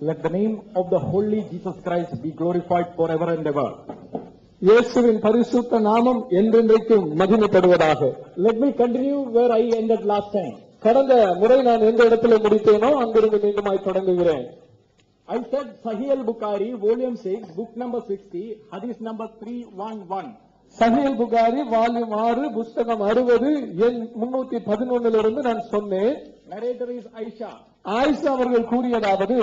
Let the name of the Holy Jesus Christ be glorified forever and ever. இயேசுவின் பரிசுத்த நாமம் என்றென்றைக்கும் மகிமைப்படுவதாக. Let me continue where I ended last time. கடந்த முறை நான் எந்த இடத்துல முடித்தேனோ அங்கிருந்து மீண்டுமாய் தொடங்குகிறேன். I said Sahih al-Bukhari, volume 6, book number 60, hadith number 311. Sahih Bukhari volume 6 புஸ்தகம் 60 எண் 311 நான் சொன்னேன். Narrator is Aisha. ஆயிஷா அவர்கள் கூறியதாவது,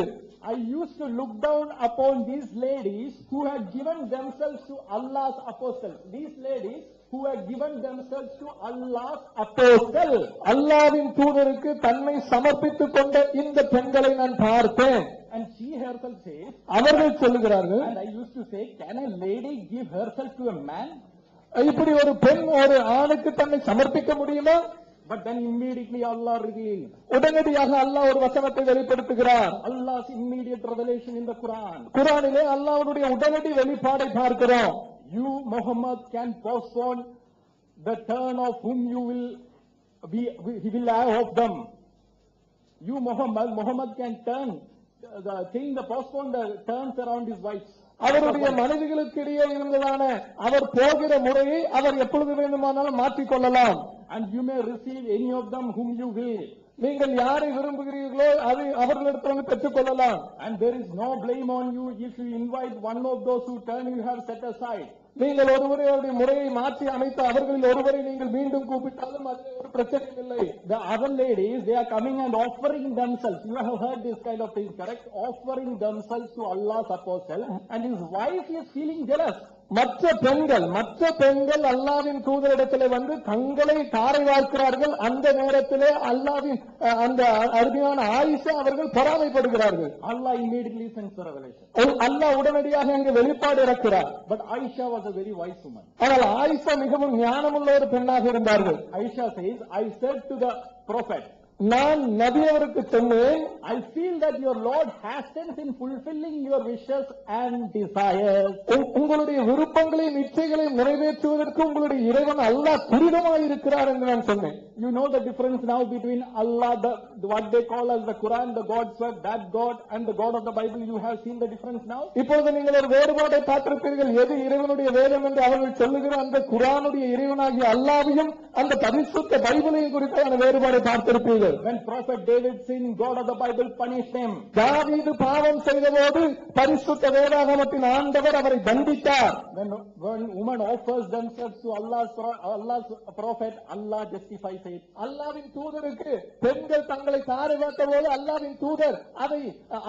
I used to look down upon these ladies who had given themselves to Allah's apostles. These ladies who had given themselves to Allah's apostles. அல்லாஹ்வின் தூதருக்கு தன்னை சமர்ப்பித்துக் கொண்ட இந்த பெண்களை நான் பார்த்தேன். And she herself says, அவர்கள் சொல்லுகிறார்கள், and I used to say, can a lady give herself to a man? இப்படி ஒரு பெண் ஒரு ஆணுக்கு தன்னை சமர்ப்பிக்க முடியுமா? But then immediately Allah revealed. உடனடியாக அல்லாஹ் ஒரு வசனத்தை வெளிப்படுத்துகிறார். Allah's immediate revelation in the Quran. குர்ஆனிலே அல்லாஹ்வுடைய உடனடி வெளிப்பாடை பார்க்கிறோம். You, Muhammad, can postpone the turn of whom you will be, he will have of them. You, Muhammad can postpone the turns around his wives. அவருடைய மனைவிகளுக்கு இடையே இருந்ததான அவர் போகிற முறையை அவர் எப்பொழுது வேண்டுமானாலும் மாற்றிக்கொள்ளலாம். And you may receive any of them whom you will. நீங்கள் யாரை விரும்புகிறீர்களோ அதை அவர்களிடத்திலிருந்து பெற்றுக் கொள்ளலாம். And there is no blame on you if you invite one of those who turn you have set aside. நீங்கள் ஒருவருடைய முறையை மாற்றி அமைத்த அவர்களில் ஒருவரை நீங்கள் மீண்டும் கூப்பிட்டாலும் அது ஒரு பிரச்சனையும் இல்லை. The other ladies, they are coming and offering themselves. You have heard this kind of thing, correct? Offering themselves to Allah's apostle, and his wife is feeling jealous. மற்ற பெண்கள் அல்லாஹ்வின் தூதரிடத்திலே வந்து தங்களை தாரை வார்க்கிறார்கள். அந்த நேரத்திலே அல்லாஹ்வின் அந்த அருமையான ஆயிஷா அவர்கள் பொறாமைப்படுகிறார்கள். Allah immediately sends the revelation. அல்லாஹ் உடனடியாக அங்கு வெளிப்பாடு இறக்கிறார். But Aisha was a very wise woman. ஆனால் ஆயிஷா மிகவும் ஞானமுள்ள ஒரு பெண்ணாக இருந்தார்கள். Aisha says, I said to the prophet, நான் நபி அவருக்கு சொன்னேன், I feel that your Lord hastens in fulfilling your wishes and desires. உங்களுடைய விருப்பங்களையும் இச்சைகளையும் நிறைவேற்றுவதற்கு உங்களுடைய இறைவன் அல்லாஹ் துரிதமாய் இருக்கிறார் என்று நான் சொன்னேன். You know the difference now between Allah, what they call as the Quran, the God's word, that God, and the God of the Bible. You have seen the difference now? இப்பொழுது நீங்கள் ஒரு வேறுபாட்டை பார்த்திருப்பீர்கள். எது இறைவனுடைய வேதம் என்று அவர்கள் சொல்லுகிற அந்த குர்ஆனுடைய இறைவனாகிய அல்லாஹ்வையும் அந்த பரிசுத்த பைபிளையும் குறித்தான வேறுபாட்டை பார்த்திருப்பீர்கள். When prophet David sinned, God of the Bible punished him. தாவீது பாவம் செய்தபோது பரிசுத்த வேதாகமத்தின் ஆண்டவர் அவரை தண்டித்தார். When women offers themselves to Allah's prophet, Allah justifies it. அல்லாஹ்வின் தூதருக்கு பெண்கள் தங்களை தாரை வார்த்தபோது அல்லாஹ்வின் தூதர்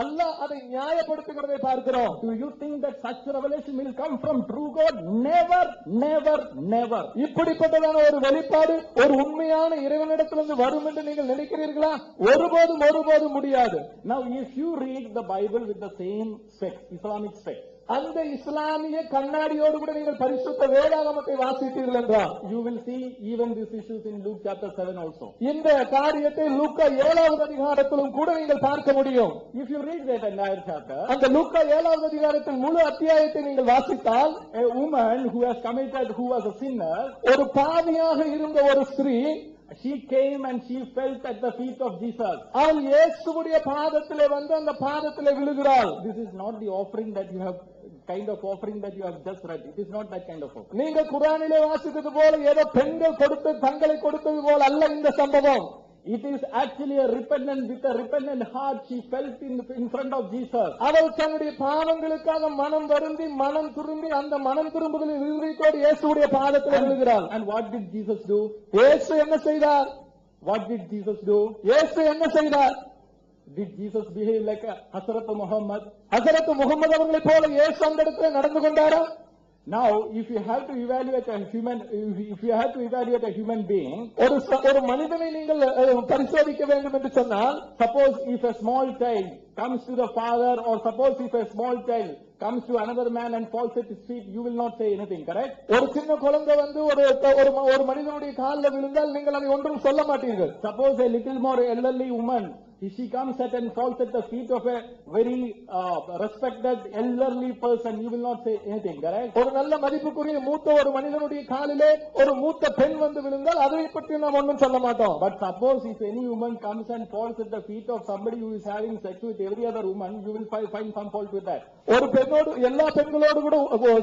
அல்லாஹ் அதை நியாயப்படுத்துகிறதை பார்க்கிறோம். Do you think that such revelation will come from true God? Never, never, never. இப்படிப்பட்டதான ஒரு வெளிப்பாடு ஒரு உண்மையான இறைவனிடத்திலிருந்து வரும் என்று நீங்கள் நினைக்கிறீர்களா? ஒருபோதும் முடியாது. Now if you read the Bible with the same specs, Islamic specs, அந்த இஸ்லாமிய கண்ணாடியோடு கூட நீங்கள் பரிசுத்த வேதாகமத்தை வாசித்தீர்கள் என்றால் you will see even these issues in Luke chapter 7 also. இந்த காரியத்தை லூக்கா 7வது அதிகாரத்திலும் கூட நீங்கள் பார்க்க முடியும். If you read that entire chapter, அந்த லூக்கா 7வது அதிகாரத்தின் முழு அத்தியாயத்தை நீங்கள் வாசித்தால், a woman who was a sinner, ஒரு பாவியாக இருந்த ஒரு ஸ்திரீ, she came and she felt at the feet of Jesus. அவள் இயேசுவுடைய பாதத்திலே வந்து அந்த பாதத்திலே விழுகிறாள். This is not the offering that you have just read. It is not that kind of offering. நீங்க குர்ஆனிலே வாசித்தது போல ஏதோ பெண்கள் தங்களை கொடுத்தது போல அல்ல இந்த சம்பவம். It is actually with a repentant heart she felt in front of Jesus. அவள் தன்னுடைய பாவங்களுக்காக மனம் வருந்தி மனம் திரும்பி அந்த மனம் திரும்புதலின் இருதயத்தோடு இயேசுவுடைய பாதத்தில் விழுகிறாள். And what did Jesus do? இயேசு என்ன செய்தார்? What did Jesus do? இயேசு என்ன செய்தார்? Did Jesus behave like a Hazrat Muhammad? ஹஜரத் முகமது அவர்களை போல இயேசு அந்த இடத்துல நடந்து கொண்டாரா? Now, if you have to evaluate a human being, ஒரு மனிதனை நீங்கள் பரிசோதிக்க வேண்டும் என்று சொன்னால், suppose if a small child comes to the father, or suppose if a small child comes to another man and falls at his feet, you will not say anything, correct? ஒரு சின்ன குழந்தை வந்து ஒரு மனிதனுடைய காலில் விழுந்தால் நீங்கள் அதை ஒன்றும் சொல்ல மாட்டீர்கள். Suppose a little more elderly woman If she comes at and falls at the feet of a very respected elderly person, you will not say anything, correct? ஒரு நல்ல மதிப்புக்குரிய மூத்த ஒரு மனிதனுடைய காலிலே ஒரு மூத்த பெண் வந்து விழுந்தால் அதை பற்றி நாம் ஒன்றும் சொல்ல மாட்டோம். But suppose if any woman comes and falls at the feet of somebody who is having sex with every other woman, you will find some fault with that. ஒரு பெண்ணோடு எல்லா பெண்களோடு கூட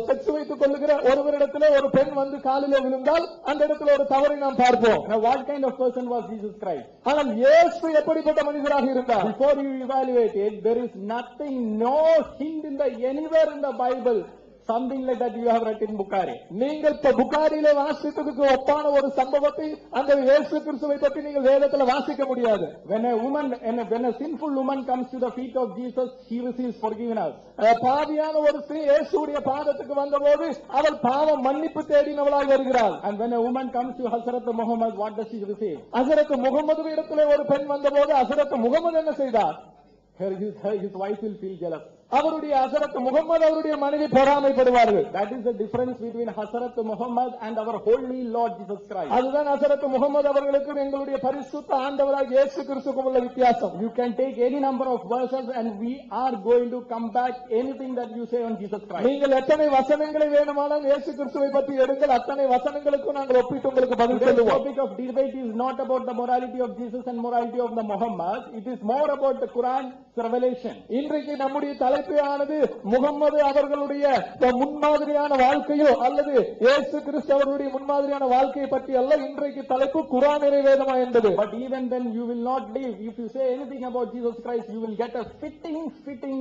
செக்ஸ் வைத்துக் கொள்ளுகிற ஒருவரிடத்திலே ஒரு பெண் வந்து காலிலே விழுந்தால் அந்த இடத்துல ஒரு தவறை நாம் பார்ப்போம். Now what kind of person was Jesus Christ? ஆனால் இயேசு எப்படிப்பட்ட மனிதராக இருந்தார்? Before you evaluate it, there is nothing, no hint in the anywhere in the Bible something like that you have read in Bukhari. நீங்கள் புகாரிலே வாசித்ததுக்கு ஒப்பான ஒரு சம்பவத்தை அந்த இயேசு கிறிஸ்துவை பற்றி நீங்கள் வேதத்தில் வாசிக்க முடியாது. When a sinful woman comes to the feet of Jesus, she receives forgiveness. பாவியான ஒரு ஸ்திரீ இயேசுவுடைய பாதத்துக்கு வந்தபோது அவள் பாவம் மன்னிப்பு தேடினவளாய் வருகிறாள். And when a woman comes to Hazrat Muhammad, what does she receive? ஹஸரத் முகமது இடத்திலே ஒரு பெண் வந்தபோது ஹஸரத் முகமது என்ன செய்தார்? His wife will feel jealous. அவருடைய ஹஸரத் முகமது அவருடைய மனைவி பொறாமைப்படுவார்கள். That is the difference between Hazrat Muhammad and our holy Lord Jesus Christ. அதுதான் ஹஸரத் முகமது அவர்களுக்கும் எங்களுடைய பரிசுத்த ஆண்டவராகிய இயேசு கிறிஸ்துவுக்கும் உள்ள வித்தியாசம். You can take any number of verses and we are going to come back anything that you say on Jesus Christ. நீங்கள் எத்தனை வசனங்களை வேணுமானாலும் இயேசு கிறிஸ்துவை பற்றி எடுங்கள், அத்தனை வசனங்களுக்கும் நாங்கள் ஒப்பிட்டு உங்களுக்கு பதில் The சொல்லுவோம். topic of debate is not about the morality of Jesus and morality of the Muhammad. It is more about the Quran revelation. இன்றைக்கு நம்முடைய தலைப்பு ஆனது முகம்மது அவர்களுடைய முன்மாதிரியான வாழ்க்கையோ அல்லது இயேசு கிறிஸ்து அவர்களுடைய முன்மாதிரியான வாழ்க்கையை பற்றி அல்ல. இன்றைக்கு தலைப்பு குர்ஆன் வேதமா என்பது. But even then you will not live. If you say anything about Jesus Christ, you will get a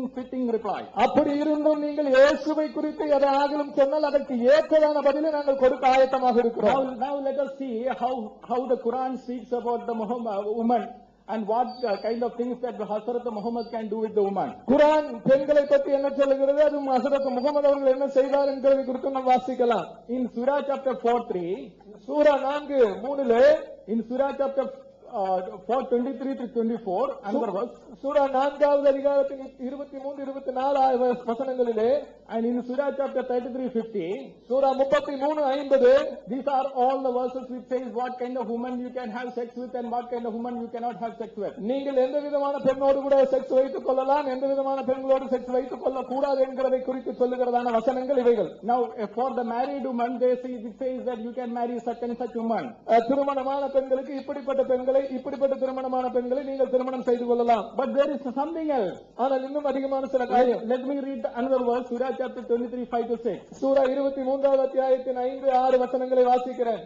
fitting reply. அப்படி இருந்தும் நீங்கள் இயேசுவை குறித்து எதாகிலும் சொன்னால் அதற்கு ஏற்றதான பதிலை நாங்கள் கொடுக்க ஆயத்தமாக இருக்கிறோம். Now let us see how the Quran speaks about the woman and what kind of things that Hazrat Muhammad can do with the woman. குர்ஆன் பெண்களை பற்றி என்ன சொல்லுகிறது, அது ஹஸரத் முகமது அவர்கள் என்ன செய்தார் என்பதை குறித்து நாம் வாசிக்கலாம். In Surah chapter 4:3, Sura 4:3, in Surah chapter 4:23 to 24, another verse. சூரா 4வது அதிகாரத்தின் 23, 24 வசனங்களிலே, and in Surah chapter 33:50, Sura 33:50, these are all the verses which says what kind of woman you can have sex with and what kind of woman you cannot have sex with. நீங்கள் எந்த விதமான பெண்ணோடு கூட sex வைத்துக் கொள்ளலாம், எந்த விதமான பெண்களோடு செக்ஸ் வைத்துக் கொள்ள கூடாது என்கிறதை குறித்து சொல்லுகிறதான வசனங்கள் இவைகள். Now for the married woman, it says that you can marry such and such woman. திருமணமான பெண்களுக்கு இப்படிப்பட்ட பெண்களை, இப்படிப்பட்ட திருமணமான பெண்களை நீங்கள் திருமணம் செய்து கொள்ளலாம். But there is something else. ஆனால் இன்னும் அதிகமான சில காரியம். Let me read another verse, Surah chapter 23, 5 to 6. சூரா 23வது அத்தியாயத்தின் 5-6 வசனங்களை வாசிக்கிறேன்.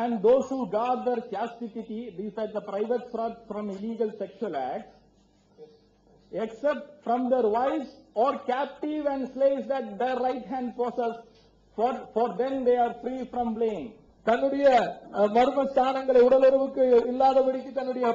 And those who guard their chastity, these are the private parts from illegal sexual acts, except from their wives or captive and slaves that their right hand possess, for then they are free from blame. தன்னுடைய மர்ம ஸ்தானங்களை உடலுறவுக்கு இல்லாதபடிக்கு தன்னுடைய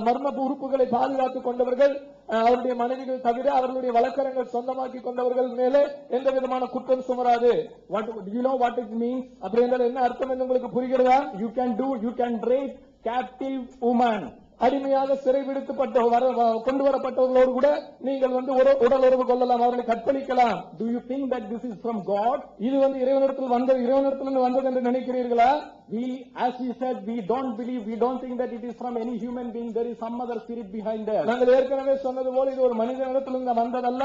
மர்ம உறுப்புகளை பாதுகாத்துக் கொண்டவர்கள், அவருடைய மனைவிகள் தவிர அவர்களுடைய வழக்கரங்கள் சொந்தமாக்கி கொண்டவர்கள் மேலே எந்த விதமான குற்றம் சுமராது. What do you know what it means? அப்படி என்றால் என்ன அர்த்தம் என்று உங்களுக்கு புரிகிறதா? You can rape captive woman. அடிமையாக சிறை விடுக்கப்பட்ட கொண்டு வரப்பட்டவர்களோடு கூட நீங்கள் வந்து உடலுறவு கொள்ளலாம், அவர்களை கற்பழிக்கலாம். Do you think that this is from God? இது வந்து இறைவனிடத்திலிருந்து வந்தது என்று நினைக்கிறீர்களா? As we said, we don't think that it is from any human being. There is some other spirit behind there. நாங்கள் ஏற்கனவே சொன்னது போல இது ஒரு மனிதனிடத்திலிருந்து வந்ததல்ல,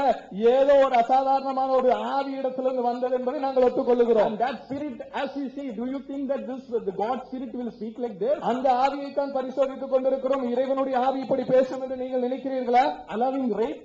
ஏதோ ஒரு அசாதாரணமான ஒரு ஆவி இடத்திலிருந்து வந்தது என்பதை நாங்கள் ஒத்துக்கொள்ளுகிறோம். And that spirit, as we see, do you think that the God spirit will speak like this? அந்த ஆவியை தான் பரிசோதித்துக் கொண்டிருக்கிறோம். இறைவனுடைய ஆவி இப்படி பேசும் என்று நீங்கள் நினைக்கிறீர்களா? Allowing rape,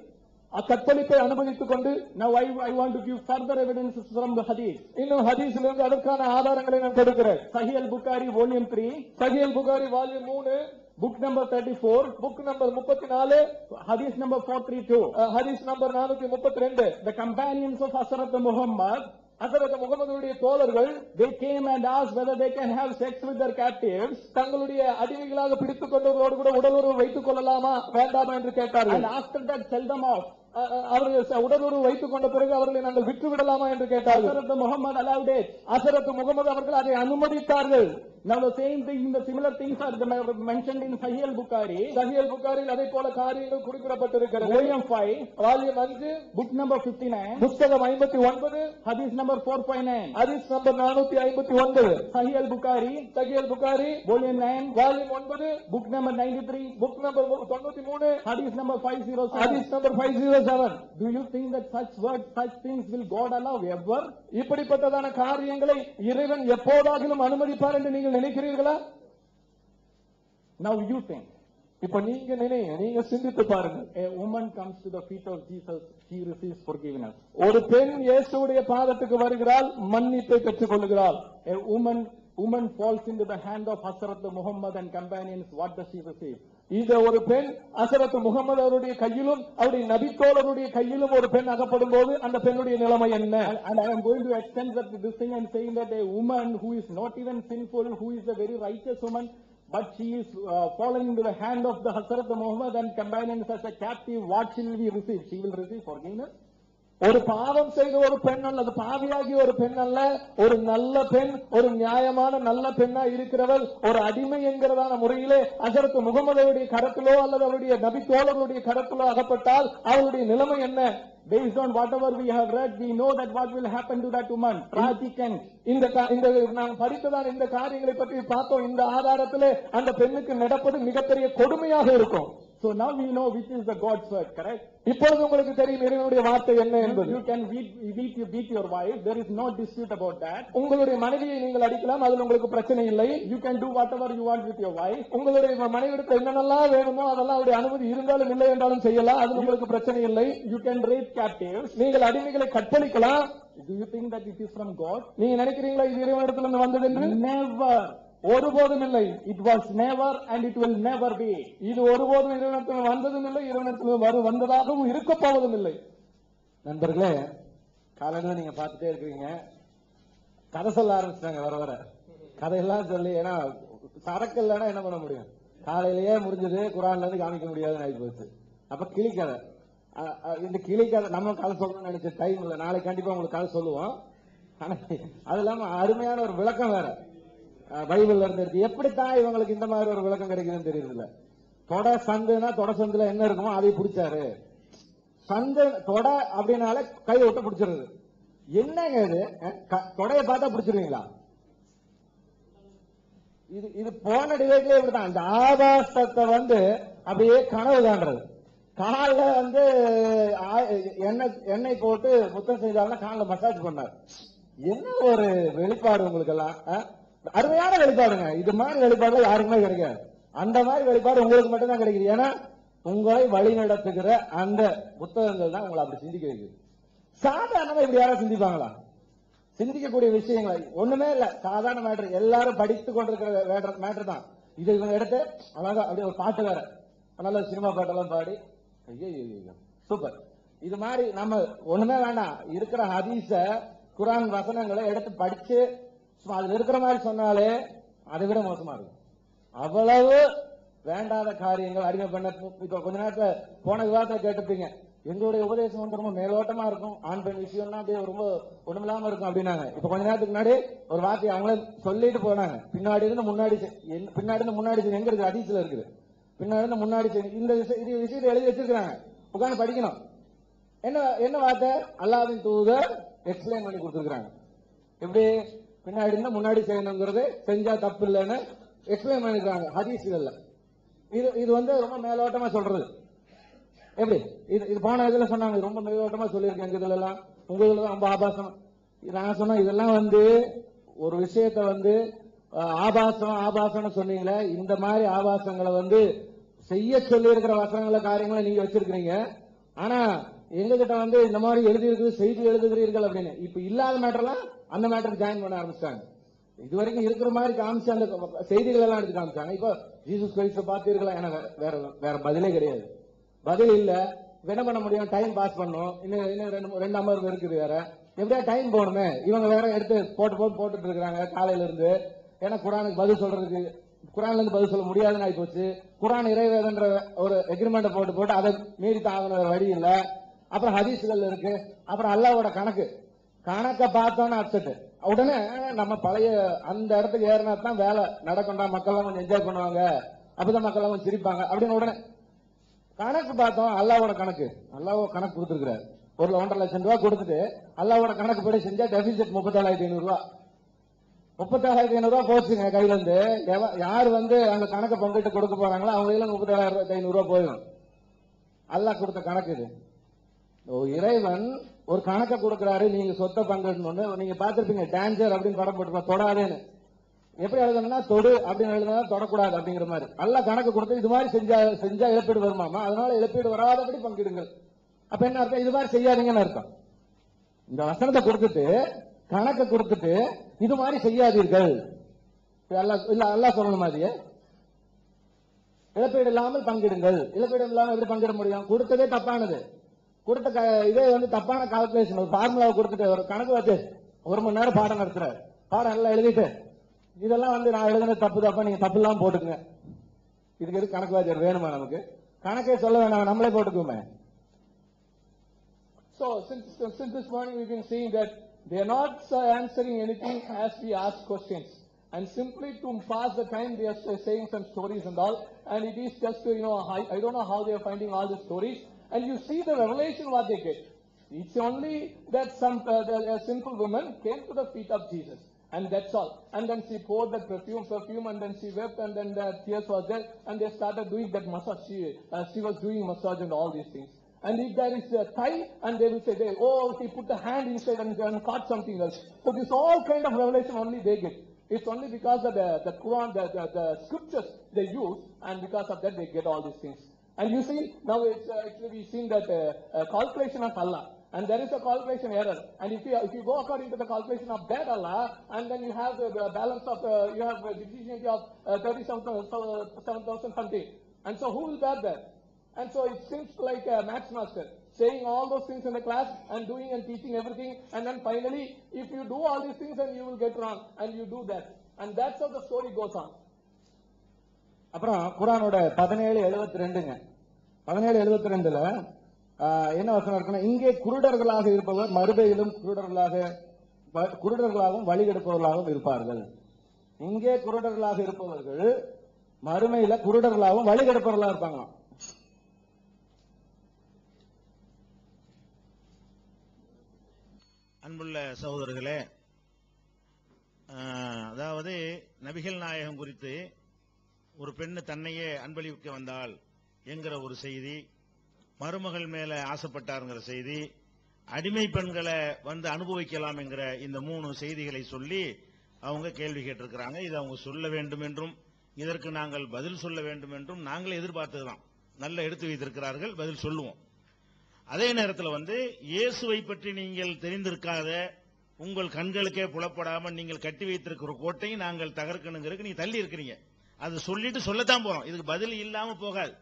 கற்பழிப்பை அனுமதித்துக் கொண்டு. Now I want to give further evidences from the hadith. இன்னும் ஹதீஸிலிருந்து அதற்கான ஆதாரங்களை நான் கொடுக்கிறேன். Sahih al-Bukhari volume 3, Sahih al-Bukhari volume 3, book number 34, book number 34, hadith number 432, hadith number 432. The companions of Hazrat Muhammad, ஹஸரத் முகமதுடைய தோழர்கள், they came and asked whether they can have sex with their captives. தங்களுடைய அடிமைகளாக பிடித்துக் கொண்டவர்களோடு கூட உடலுறவு வைத்துக் கொள்ளலாமா வேண்டாமா என்று கேட்டார்கள். And after that tell them off. அவர்கள் உடலுறவு வைத்துக் கொண்ட பிறகு அவர்களை நாங்கள் விட்டு விடலாமா என்று கேட்டார்கள். Hazrat Muhammad allowed it. ஹஸரத் முகமது அவர்கள் அதை அனுமதித்தார்கள். Now the same thing, the similar things are mentioned in Sahih al-Bukhari. சஹீஹ் புகாரில் அதே போல காரியங்கள் குறிப்பிடப்பட்டிருக்கிறது. Volume 5, வால்யூம் 5, book number 59, புத்தகம் 59, hadith number 4.9. ஹதீஸ் number 459. Sahih al-Bukhari, Sahih Bukhari volume 9, volume 9, book number 93, book number 93, hadith number 507. ஹதீஸ் number 507. Do you think that such words, such things will God allow ever? இப்படிப்பட்டதான காரியங்களை இறைவன் எப்போதாகிலும் அனுமதிப்பார் என்று நீங்கள் நினைக்கிறீர்களா? Now you think. இப்ப நீங்க சிந்தித்து பாருங்க. A woman comes to the feet of Jesus, she receives forgiveness. ஒரு பெண் இயேசுவுடைய பாதத்துக்கு வருகிறாள், மன்னிப்பை பெற்றுக் கொள்கிறாள். A woman falls into the hand of Hazrat Muhammad and companions. What does she receive? இந்த ஒரு பெண் ஹஸரத் முகமது அவருடைய கையிலும் அவருடைய நபித்தோழருடைய கையிலும் ஒரு பெண் அகப்படும் போது அந்த பெண்ணுடைய நிலைமை என்ன? And I am going to extend this thing and saying that a woman who is not even sinful, who is a very righteous woman, but she is fallen into the hand of the Hazrat Muhammad and companions as a captive, what shall we receive? She will receive forgiveness. ஒரு பாவம் செய்த ஒரு பெண் அல்லது பாவியாகி ஒரு பெண் அல்ல, ஒரு நல்ல பெண், ஒரு நியாயமான நல்ல பெண்ணா இருக்கிறவள் ஒரு அடிமை என்கிறதான முறையிலே ஹஸரத் முகமதுடைய கரத்திலோ அல்லது அவருடைய நபி தோழர்களுடைய கரத்திலோ அகப்பட்டால் அவளுடைய நிலைமை என்ன? Based on whatever we have read, we know that what will happen to that woman. Tragic end. இந்த நாம் படித்ததான இந்த காரியங்களை பற்றி பார்த்தோம். இந்த ஆதாரத்திலே அந்த பெண்ணுக்கு நடப்பது மிகப்பெரிய கொடுமையாக இருக்கும். So now we know which is the God's word, correct? இப்பொழுது உங்களுக்கு தெரியும் இறைவனுடைய வார்த்தை என்ன என்பது. You can beat your wife. There is no dispute about that. உங்களுடைய மனைவியை நீங்கள் அடிக்கலாம், அதில் உங்களுக்கு பிரச்சனை இல்லை. You can do whatever you want with your wife. உங்களுடைய மனைவிக்கு என்னென்னலாம் வேணுமோ அதெல்லாம் அவருடைய அனுமதி இருந்தாலும் இல்லை என்றாலும் செய்யலாம், அது உங்களுக்கு பிரச்சனை இல்லை. You can raise captives. நீங்கள் அடிமைகளை கற்பழிக்கலாம். Do you think that it is from God? நீங்க நினைக்கிறீங்களா இது இறைவனிடத்திலிருந்து வந்தது என்று? Never. ஒருபோதும் இல்லை. It was never and it will never be. இது ஒருபோதும் இறைவனிடத்தில் வந்ததும் இல்லை, இறைவனிடத்தில் வந்ததாகவும் இருக்க போவதும் இல்லை. நண்பர்களே, காலையில நீங்க பார்த்துட்டே இருக்கிறீங்க, கதை சொல்ல ஆரம்பிச்சிட்டாங்க. வர கதையெல்லாம் சொல்லி, ஏன்னா சரக்கு இல்லைன்னா என்ன பண்ண முடியும்? காலையிலேயே முடிஞ்சது, குரான்ல இருந்து காமிக்க முடியாதுன்னு ஆகி போச்சு. அப்ப கிளிக்கதை, இந்த கிளிக்கதை நம்ம கதை சொல்லணும்னு நினைச்ச டைம் இல்லை. நாளைக்கு கண்டிப்பா உங்களுக்கு கதை சொல்லுவோம். ஆனா அது இல்லாம அருமையான ஒரு விளக்கம் வேற பைபிள்ல இருந்து இருக்கு. எப்படித்தான் இவங்களுக்கு இந்த மாதிரி ஒரு விளக்கம் கிடைக்குதுன்னு தெரியுது. தொட சந்துனா தொட சந்துல என்ன இருக்குமோ அதை பிடிச்சாரு. சந்து தொட அப்படின்னால கை விட்டு பிடிச்சிருது. என்னங்க இது? தொடைய பார்த்தா பிடிச்சிருவீங்களா? இது போன டிவைட்ல இப்படிதான். இந்த ஆபாசத்தை அப்படியே கனவு காண்றது. காலில் எண்ணெய் போட்டு முத்தம் செய்தாலும் காலில் மசாஜ் பண்ணார். என்ன ஒரு வெளிப்பாடு உங்களுக்கு எல்லாம்! அருமையான வெளிப்பாடுங்க. இது மாதிரி வெளிப்பாடு யாருக்குமே கிடைக்காது. அந்த மாதிரி வெளிப்பாடு உங்களுக்கு மட்டும்தான் கிடைக்குது. ஏன்னா உங்களை வழி நடத்துகிற அந்த புத்தகங்கள் தான் உங்களை அப்படி சிந்திக்க வைக்குது. சாதாரணமா இப்படி யாரும் சிந்திப்பாங்களா? சிந்திக்கக்கூடிய விஷயங்கள் ஒண்ணுமே இல்ல, சாதாரண மேட்டர். எல்லாரும் படித்துக் கொண்டிருக்கிற மேட்டர் தான் இது. இவங்க எடுத்து அழகா அப்படியே ஒரு பாட்டு வேற, நல்ல சினிமா பாட்டெல்லாம் பாடி, ஐயோ சூப்பர். இது மாதிரி நம்ம ஒண்ணுமே வேண்டாம், இருக்கிற ஹதீஸ குர்ஆன் வசனங்களை எடுத்து படிச்சு அதுல இருக்கிற மாதிரி சொன்னாலே அதை விட மோசமா இருக்கும். அவ்வளவு வேண்டாத காரியங்கள் அடிமை பண்ண. இப்ப கொஞ்ச நேரத்துல போன விவாதத்தை கேட்டுப்பீங்க, எங்களுடைய உபதேசம் ரொம்ப மேலோட்டமா இருக்கும், ஆண் பெண் விஷயம்னா அப்படியே ரொம்ப ஒண்ணுமில்லாம இருக்கும் அப்படின்னாங்க. இப்ப கொஞ்ச நேரத்துக்கு முன்னாடி ஒரு வார்த்தை அவங்களே சொல்லிட்டு போனாங்க. பின்னாடி இருந்து முன்னாடி எங்க இருக்கு? ஹதீஸ்ல இருக்குது. பின்னாடி இருந்து முன்னாடி இந்த விஷயத்தை எழுதி வச்சிருக்காங்க, உட்காந்து படிக்கணும். என்ன வார்த்தை? அல்லாஹ்வின் தூதர் எக்ஸ்பிளைன் பண்ணி கொடுத்துருக்காங்க. எப்படி பின்னாடி இருந்தா முன்னாடி செய்யணுங்கிறது, செஞ்சா தப்பு இல்லைன்னு எக்ஸ்பிளைன் பண்ணிருக்காங்க ஹதீஸ்கள்ல. இது ரொம்ப மேலோட்டமா சொல்றது. எப்படி இது போன இதுல சொன்னாங்க, ரொம்ப மேலோட்டமா சொல்லியிருக்கேன். இதுல எல்லாம் உங்களுக்கு தான் ரொம்ப ஆபாசம். நான் சொன்ன இதெல்லாம் ஒரு விஷயத்த ஆபாசம்னு சொன்னீங்களே, இந்த மாதிரி ஆபாசங்களை செய்ய சொல்லி இருக்கிற வசனங்களை காரியங்களை நீங்க வச்சிருக்கீங்க. ஆனா எங்க கிட்ட இந்த மாதிரி எழுதி இருக்குது, செய்தி எழுதுகிறீர்கள் அப்படின்னு. இப்ப இல்லாத மேட்டர்லாம் அந்த மேட்டர் ஜாயின் பண்ண ஆரம்பிச்சிட்டாங்க. இது வரைக்கும் இருக்கிற மாதிரி காமிச்சு அந்த செய்திகள் எல்லாம் எடுத்து காமிச்சாங்க. இப்ப ஜீசஸ் கிரைஸ்ட பார்த்தீர்களா? எனக்கு வேற பதிலே கிடையாது. பதில் இல்ல. என்ன பண்ண முடியும்? டைம் பாஸ் பண்ணும். இன்னும் ரெண்டு அமர்வு இருக்குது. வேற எப்படியா டைம் போகணுமே. இவங்க வேற எடுத்து போட்டுட்டு இருக்காங்க காலையில இருந்து. ஏன்னா குர்ஆனுக்கு பதில் சொல்றதுக்கு, குர்ஆன்ல இருந்து பதில் சொல்ல முடியாதுன்னு ஆகி போச்சு. குர்ஆன் இறைவேதன்ற ஒரு எக்ரிமெண்ட் போட்டு அதை மீறி தாங்கின வழி இல்ல. அப்புறம் ஹதீஸ்கள் இருக்கு, அப்புறம் அல்லாஹ்வோட கணக்க பார்த்தோன்னு அப்செட். உடனே நம்ம பழைய அந்த இடத்துக்கு ஏறினா தான் வேலை நடக்கும்டா, மக்கள் எல்லாம் கொஞ்சம் என்ஜாய் பண்ணுவாங்க, அப்பதான் மக்கள் எல்லாம் கொஞ்சம் சிரிப்பாங்க அப்படின்னு உடனே கணக்கு பார்த்தோம். அல்லாஹ்வோட கணக்கு கொடுத்துருக்காரு. 1.5 லட்சம் ரூபாய் கொடுத்துட்டு அல்லாஹ்வோட கணக்கு படி செஞ்சா டெபிசிட் 37,500 ரூபாய். 37,500 ரூபாய் போச்சுங்க கையில இருந்து. யாரு அந்த கணக்கை பங்கிட்டு கொடுக்க போறாங்களோ அவங்க கையில 37,500 ரூபாய் போயிடும். அல்லாஹ் கொடுத்த கணக்கு இது. இறைவன் ஒரு கணக்கை கொடுக்கிறாரு, நீங்க சொத்தை பங்கிடணும்னு. நீங்க பாத்திருப்பீங்க டேஞ்சர் அப்படின்னு படம் போட்டுருப்பா, தொடாதேன்னு. எப்படி எழுதணும்னா தொடு அப்படின்னு எழுதுனா தொடக்கூடாது அப்படிங்கிற மாதிரி. அல்லாஹ் கணக்கு கொடுத்து இது மாதிரி செஞ்சா இழப்பீடு வருமாமா, அதனால இழப்பீடு வராதபடி பங்கிடுங்கள். அப்ப என்ன அர்த்தம்? இது மாதிரி செய்யாதீங்கன்னு அர்த்தம். இந்த வசனத்தை கொடுத்துட்டு கணக்கை கொடுத்துட்டு இது மாதிரி செய்யாதீர்கள் அல்லாஹ் சொல்லணும் மாதிரியே. இழப்பீடு இல்லாமல் பங்கிடுங்கள். இழப்பீடு இல்லாமல் எப்படி பங்கிட முடியும்? கொடுத்ததே தப்பானது. கொடுத்த இதே தப்பான கால்குலேஷன். ஒரு ஃபார்முலாவை கொடுத்துட்டு ஒரு கணக்கு வச்சு 1 மணி நேரம் பாடம் நடத்துறாரு. பாடம் எல்லாம் எழுதிட்டு இதெல்லாம் நான் எழுதுனது தப்பா, நீங்க தப்பு இல்லாம போட்டுக்குங்க. இதுக்கு எது கணக்கு வாத்தியார் வேணுமா? நமக்கு கணக்கே சொல்ல வேண்டாம், நம்மளே போட்டுக்குவோமே. So since this morning we've been seeing that they are not answering anything as we ask questions, and simply to pass the time they are saying some stories and all, and it is just to, I don't know how they are finding all the stories, and you see the revelation what they get. It's only that a simple woman came to the feet of Jesus, and that's all. And then she poured that perfume, and then she wept, and then the tears was there, and they started doing that massage. She was doing massage and all these things. And if there is a tie, and they will say, he put the hand inside and caught something else. So this all kind of revelation only they get. It's only because of the Quran, the scriptures they use, and because of that they get all these things. And you see, now it's actually we've seen that calculation of Allah. And there is a calculation error. And if you go according to the calculation of that Allah, and then you have the balance of, you have a deficiency of 37,000 something. And so who will bear that? And so it seems like a maths master saying all those things in the class and doing and teaching everything. And then finally, if you do all these things, then you will get wrong. And you do that. And that's how the story goes on. அப்புறம் குர்ஆனோட 17:72ங்க. 17:72ல என்ன வசனம் இருக்குன்னா, இங்கே குருடர்களாக இருப்பவர் மறுபையிலும் குருடர்களாகவும் வழிகெடுப்பவர்களாகவும் இருப்பார்கள். இங்கே குருடர்களாக இருப்பவர்கள் மறுமையில குருடர்களாகவும் வழிகெடுப்பவர்களாக இருப்பாங்க. அன்புள்ள சகோதரர்களே, அதாவது நபிகள் நாயகம் குறித்து ஒரு பெண்ணு தன்னையே அன்பளிக்க வந்தாள் என்கிற ஒரு செய்தி, மருமகள் மேல ஆசைப்பட்டாருங்கிற செய்தி, அடிமை பெண்களை அனுபவிக்கலாம் என்கிற இந்த 3 செய்திகளை சொல்லி அவங்க கேள்வி கேட்டிருக்கிறாங்க. இதை அவங்க சொல்ல வேண்டும் என்றும் இதற்கு நாங்கள் பதில் சொல்ல வேண்டும் என்றும் நாங்களே எதிர்பார்த்ததுதான். நல்ல எடுத்து வைத்திருக்கிறார்கள், பதில் சொல்லுவோம். அதே நேரத்தில் இயேசுவை பற்றி நீங்கள் தெரிந்திருக்காத, உங்கள் கண்களுக்கே புலப்படாமல் நீங்கள் கட்டி வைத்திருக்கிற கோட்டையை நாங்கள் தகர்க்கணுங்கிறதுக்கு நீங்க தள்ளி இருக்கிறீங்க. அது சொல்லிட்டு சொல்லத்தான் போறோம், இதுக்கு பதில் இல்லாம போகாது.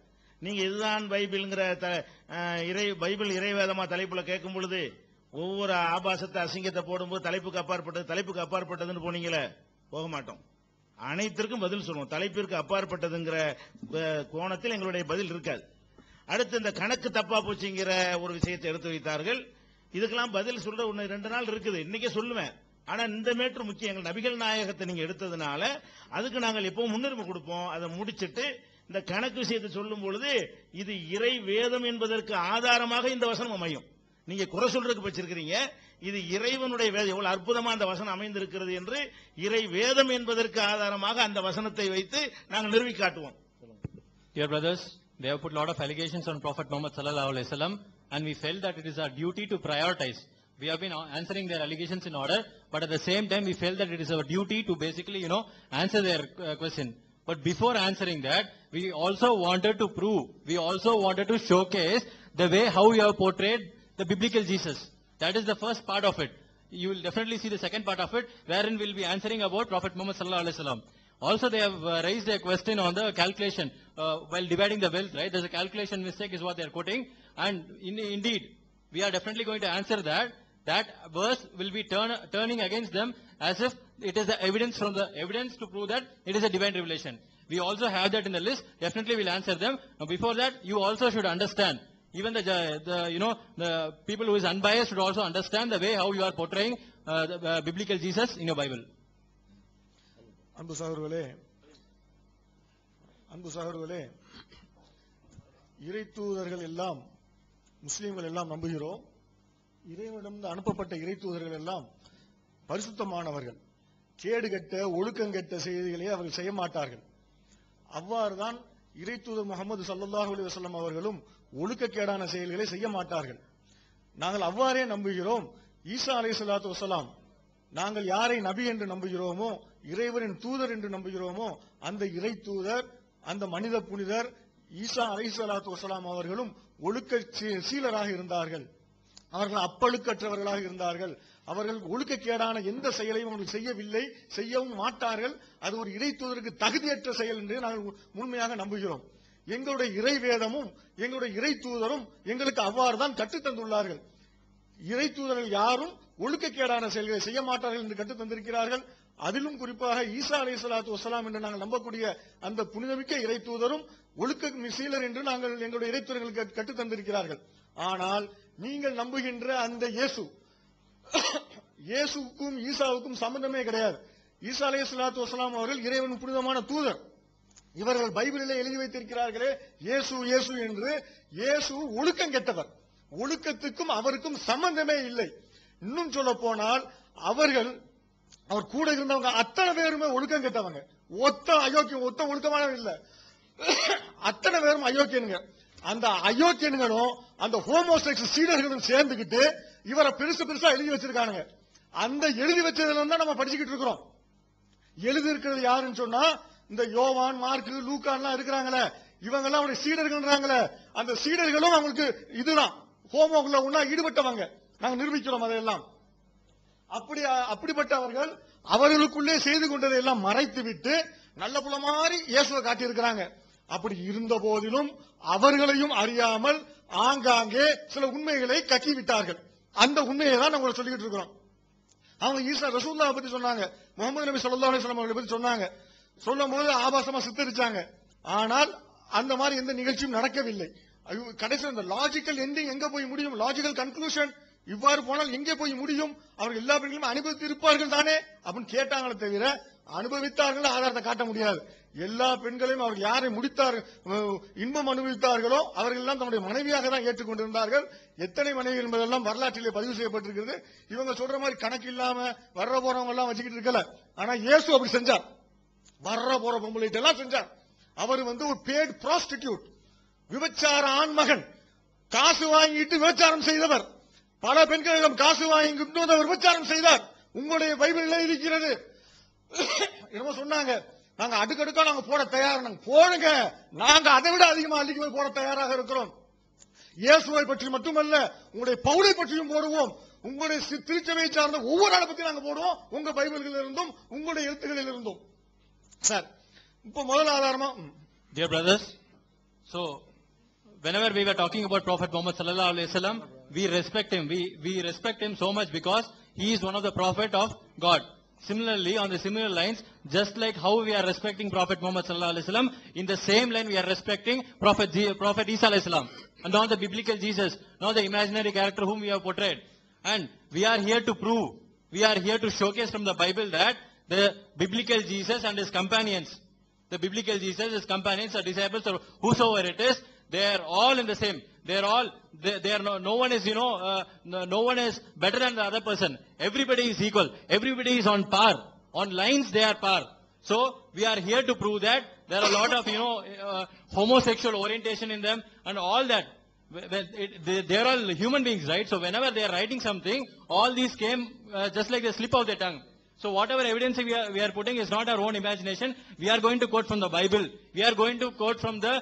நீங்க இதுதான் பைபிள்ங்கிற பைபிள் இறைவேதமா தலைப்புல கேட்கும் பொழுது ஒவ்வொரு ஆபாசத்தை அசிங்கத்தை போடும்போது தலைப்புக்கு அப்பாற்பட்டதுன்னு போனீங்களே, போக மாட்டோம். அனைத்திற்கும் பதில் சொல்லுவோம். தலைப்பிற்கு அப்பாற்பட்டதுங்கிற கோணத்தில் எங்களுடைய பதில் இருக்காது. அடுத்து இந்த கணக்கு தப்பா போச்சுங்கிற ஒரு விஷயத்தை எடுத்து வைத்தார்கள். இதுக்கெல்லாம் பதில் சொல்ற 1-2 நாள் இருக்குது, இன்னைக்கே சொல்லுவேன். ஆனா இந்த மேற்று முக்கியம். எங்கள் நபிகள் நாயகத்தை நீங்க எடுத்ததுனால அதுக்கு நாங்கள் எப்பவும் முன்னுரிமை கொடுப்போம். அதை முடிச்சிட்டு இந்த கணக்கு விஷயத்தை சொல்லும் பொழுது இது இறை வேதம் என்பதற்கு ஆதாரமாக இந்த வசனம் அமையும். நீங்க குறை சொல்றதுக்கு வச்சிருக்கிறீங்க, இது இறைவனுடைய வேதம், எவ்வளவு அற்புதமா அந்த வசனம் அமைந்திருக்கிறது என்று இறை வேதம் என்பதற்கு ஆதாரமாக அந்த வசனத்தை வைத்து நாங்கள் நிறுவி காட்டுவோம். Dear brothers, they have put a lot of allegations on Prophet Muhammad sallallahu alaihi wasallam, and we felt that it is our duty to prioritize. We have been answering their allegations in order, but at the same time we felt that it is our duty to basically, answer their question. But before answering that, we also wanted to prove, we also wanted to showcase the way how you have portrayed the biblical Jesus. That is the first part of it. You will definitely see the second part of it, wherein we will be answering about Prophet Muhammad sallallahu alaihi wasallam. Also, they have raised a question on the calculation while dividing the wealth, right? There's a calculation mistake is what they are quoting, and indeed, we are definitely going to answer that. That verse will be turning against them as if it is the evidence to prove that it is a divine revelation. We also have that in the list. Definitely, we'll answer them. Now, before that, you also should understand. even the people who is unbiased should also understand the way how you are portraying the biblical Jesus in your Bible. அன்பு சகோதரர்களே, இறை தூதர்கள் எல்லாம் முஸ்லிம்கள் எல்லாம் நம்புகிறோம். இறைவனிடம் அனுப்பப்பட்ட இறை தூதர்கள் எல்லாம் பரிசுத்தமானவர்கள். கேடுகட்ட ஒழுக்கங்கெட்ட செய்திகளை அவர்கள் செய்ய மாட்டார்கள். அவ்வாறுதான் இறை தூதர் முகமது ஸல்லல்லாஹு அலைஹி வஸல்லம் அவர்களும் ஒழுக்கக்கேடான செயல்களை செய்ய மாட்டார்கள். நாங்கள் அவ்வாறே நம்புகிறோம். ஈசா அலைஹிஸ்ஸலாத்து வஸலாம், நாங்கள் யாரை நபி என்று நம்புகிறோமோ, இறைவனின் தூதர் என்று நம்புகிறோமோ, அந்த இறை தூதர், அந்த மனித புனிதர் ஈசா அலைஹிஸ்ஸலாத்து வஸலாம் அவர்களும் ஒழுக்க சீலராக இருந்தார்கள். அவர்கள் அப்பழுக்கற்றவர்களாக இருந்தார்கள். அவர்கள் ஒழுக்கக்கேடான எந்த செயலையும் அவர்கள் செய்யவில்லை, செய்யவும் மாட்டார்கள். அது ஒரு இறை தூதருக்கு தகுதியற்ற செயல் என்று நாங்கள் முழுமையாக நம்புகிறோம். எங்களுடைய இறை வேதமும் எங்களுடைய இறை தூதரும் எங்களுக்கு அவ்வாறு தான் கற்றுத் தந்துள்ளார்கள். இறை தூதர்கள் யாரும் ஒழுக்கக்கேடான செயல்களை செய்ய மாட்டார்கள் என்று கற்றுத் தந்திருக்கிறார்கள். அதிலும் குறிப்பாக ஈசா அலைஹிஸ்ஸலாத்து வஸலாம் என்று நாங்கள் நம்பக்கூடிய அந்த புனிதமிக்க இறை தூதரும் ஒழுக்க சீலர் என்று நாங்கள் எங்களுடைய இறை தூதர்களுக்கு கற்றுத் தந்திருக்கிறார்கள். ஆனால் நீங்கள் நம்புகின்ற அந்த இயேசுக்கும் ஈசாவுக்கும் சம்பந்தமே கிடையாது. ஈசா அலைஹிஸ்ஸலாத்து வஸலாம் அவர்கள் இறைவன் புனிதமான தூதர். இவர்கள் பைபிளிலே எழுதி வைத்திருக்கிறார்களே இயேசு இயேசு என்று. இயேசு ஒழுக்கம் கெட்டவர். ஒழுக்கத்துக்கும் அவருக்கும் சம்பந்தமே இல்லை. இன்னும் சொல்ல போனால் அவர் கூட இருந்தவங்க அத்தனை பேருமே ஒழுக்கம் கெட்டவங்க. ஒத்த ஒழுக்கமானவங்க இல்ல, அத்தனை பேரும் அயோக்கியனுங்க. அந்த அயோக்கியன்களும் அந்த ஹோமோசெக்ஸ் சீடர்களும் சேர்ந்துகிட்டு இவரை பெருசா எழுதி வச்சிருக்காங்க. அந்த எழுதி வச்சதுல தான் நம்ம படிச்சுக்கிட்டு இருக்கிறோம். எழுதி இருக்கிறது யாருன்னு சொன்னா இந்த யோவான், மார்க்கு, லூக்கான்லாம் இருக்கிறாங்களே, இவங்க எல்லாம் அவருடைய சீடர்கள்ன்றாங்களே, அந்த சீடர்களும் அவங்களுக்கு இதுதான் ஹோமோக்குள்ள ஒன்னா ஈடுபட்டவங்க. நாங்க நிரூபிக்கிறோம் அதையெல்லாம். அப்படிப்பட்டவர்கள் அவர்களுக்குள்ளே செய்து கொண்டதை எல்லாம் மறைத்து விட்டு நல்ல புல மாதிரி இயேசுவை காட்டியிருக்கிறாங்க. அப்படி இருந்த போதிலும் அவர்களையும் அறியாமல் ஆங்காங்கே சில உண்மைகளை கக்கி விட்டார்கள். அந்த உண்மையை தான் நம்ம சொல்லிக்கிட்டு இருக்கிறோம். அவங்க ஈசா ரசூலுல்லாஹ் பத்தி சொன்னாங்க, முகமது நபி ஸல்லல்லாஹு அலைஹி வஸல்லம் அவர்களை பத்தி சொன்னாங்க. சொல்லும் போது ஆபாசமா சித்தரிச்சாங்க. ஆனால் அந்த மாதிரி எந்த நிகழ்ச்சியும் நடக்கவில்லை. கடைசியில் அந்த லாஜிக்கல் எண்டிங் எங்க போய் முடியும்? லாஜிக்கல் கன்க்ளூஷன் இவ்வாறு போனால் எங்கே போய் முடியும்? அவர்கள் எல்லா பெண்களும் அனுபவித்து இருப்பார்கள் தானே அப்படின்னு கேட்டாங்களே தவிர அனுபவித்தார்கள் ஆதாரத்தை காட்ட முடியாது. எல்லா பெண்களையும் அவர்கள் யாரை இன்பம் அனுபவித்தார்களோ அவர்கள் எல்லாம் தன்னுடைய மனைவியாக தான் ஏற்றுக்கொண்டிருந்தார்கள். எத்தனை மனைவிகள் என்பதெல்லாம் வரலாற்றிலே பதிவு செய்யப்பட்டிருக்கிறது. இவங்க சொல்ற மாதிரி கணக்கு இல்லாம வர்ற போறவங்க எல்லாம் வச்சுக்கிட்டு இருக்கல. ஆனா இயேசு அப்படி செஞ்சார். வர்ற போற பொம்பளைட்டு எல்லாம் செஞ்சார். அவர் ஒரு பேட் ப்ராஸ்டிடியூட், விபச்சார ஆண்மகன், காசு வாங்கிட்டு விபச்சாரம் செய்தவர். பல பெண்களிடம் காசு வாங்கிட்டு அவர் விபச்சாரம் செய்தார். உங்களுடைய பைபிளில் இருக்கிறது. என்னமோ சொன்னாங்க, நாங்க அடுக்கடுக்கா நாங்க போட தயார். நாங்க போடுங்க, நாங்க அதை விட அதிகமா அள்ளிக்கு போட தயாராக இருக்கிறோம். இயேசுவை பற்றி மட்டுமல்ல, உங்களுடைய பவுலை பற்றியும் போடுவோம். உங்களுடைய திருச்சபையை சார்ந்த ஒவ்வொரு ஆளை பத்தி நாங்க போடுவோம். உங்க பைபிள்களில் இருந்தும் உங்களுடைய எழுத்துக்களில் இருந்தும். சார், இப்ப முதல் ஆதாரமா, dear brothers, so whenever we were talking about Prophet Muhammad sallallahu alaihi wasallam, we respect him. We respect him so much because he is one of the prophet of God. Similarly, on the similar lines, just like how we are respecting Prophet Muhammad sallallahu alaihi wasallam, in the same line we are respecting Prophet Isa alayhi salam, and not the biblical Jesus, not the imaginary character whom we have portrayed. And we are here to prove, we are here to showcase from the Bible that the biblical Jesus and his companions, the biblical Jesus, his companions, or disciples, or whosoever it is, they are all in the same. They are all, they are no one is, no one is better than the other person. Everybody is equal. Everybody is on par. On lines they are par. So we are here to prove that there are a lot of, homosexual orientation in them and all that. They are all human beings, right? So whenever they are writing something, all these came just like the slip of their tongue. So whatever evidence we are putting is not our own imagination. We are going to quote from the Bible. We are going to quote from the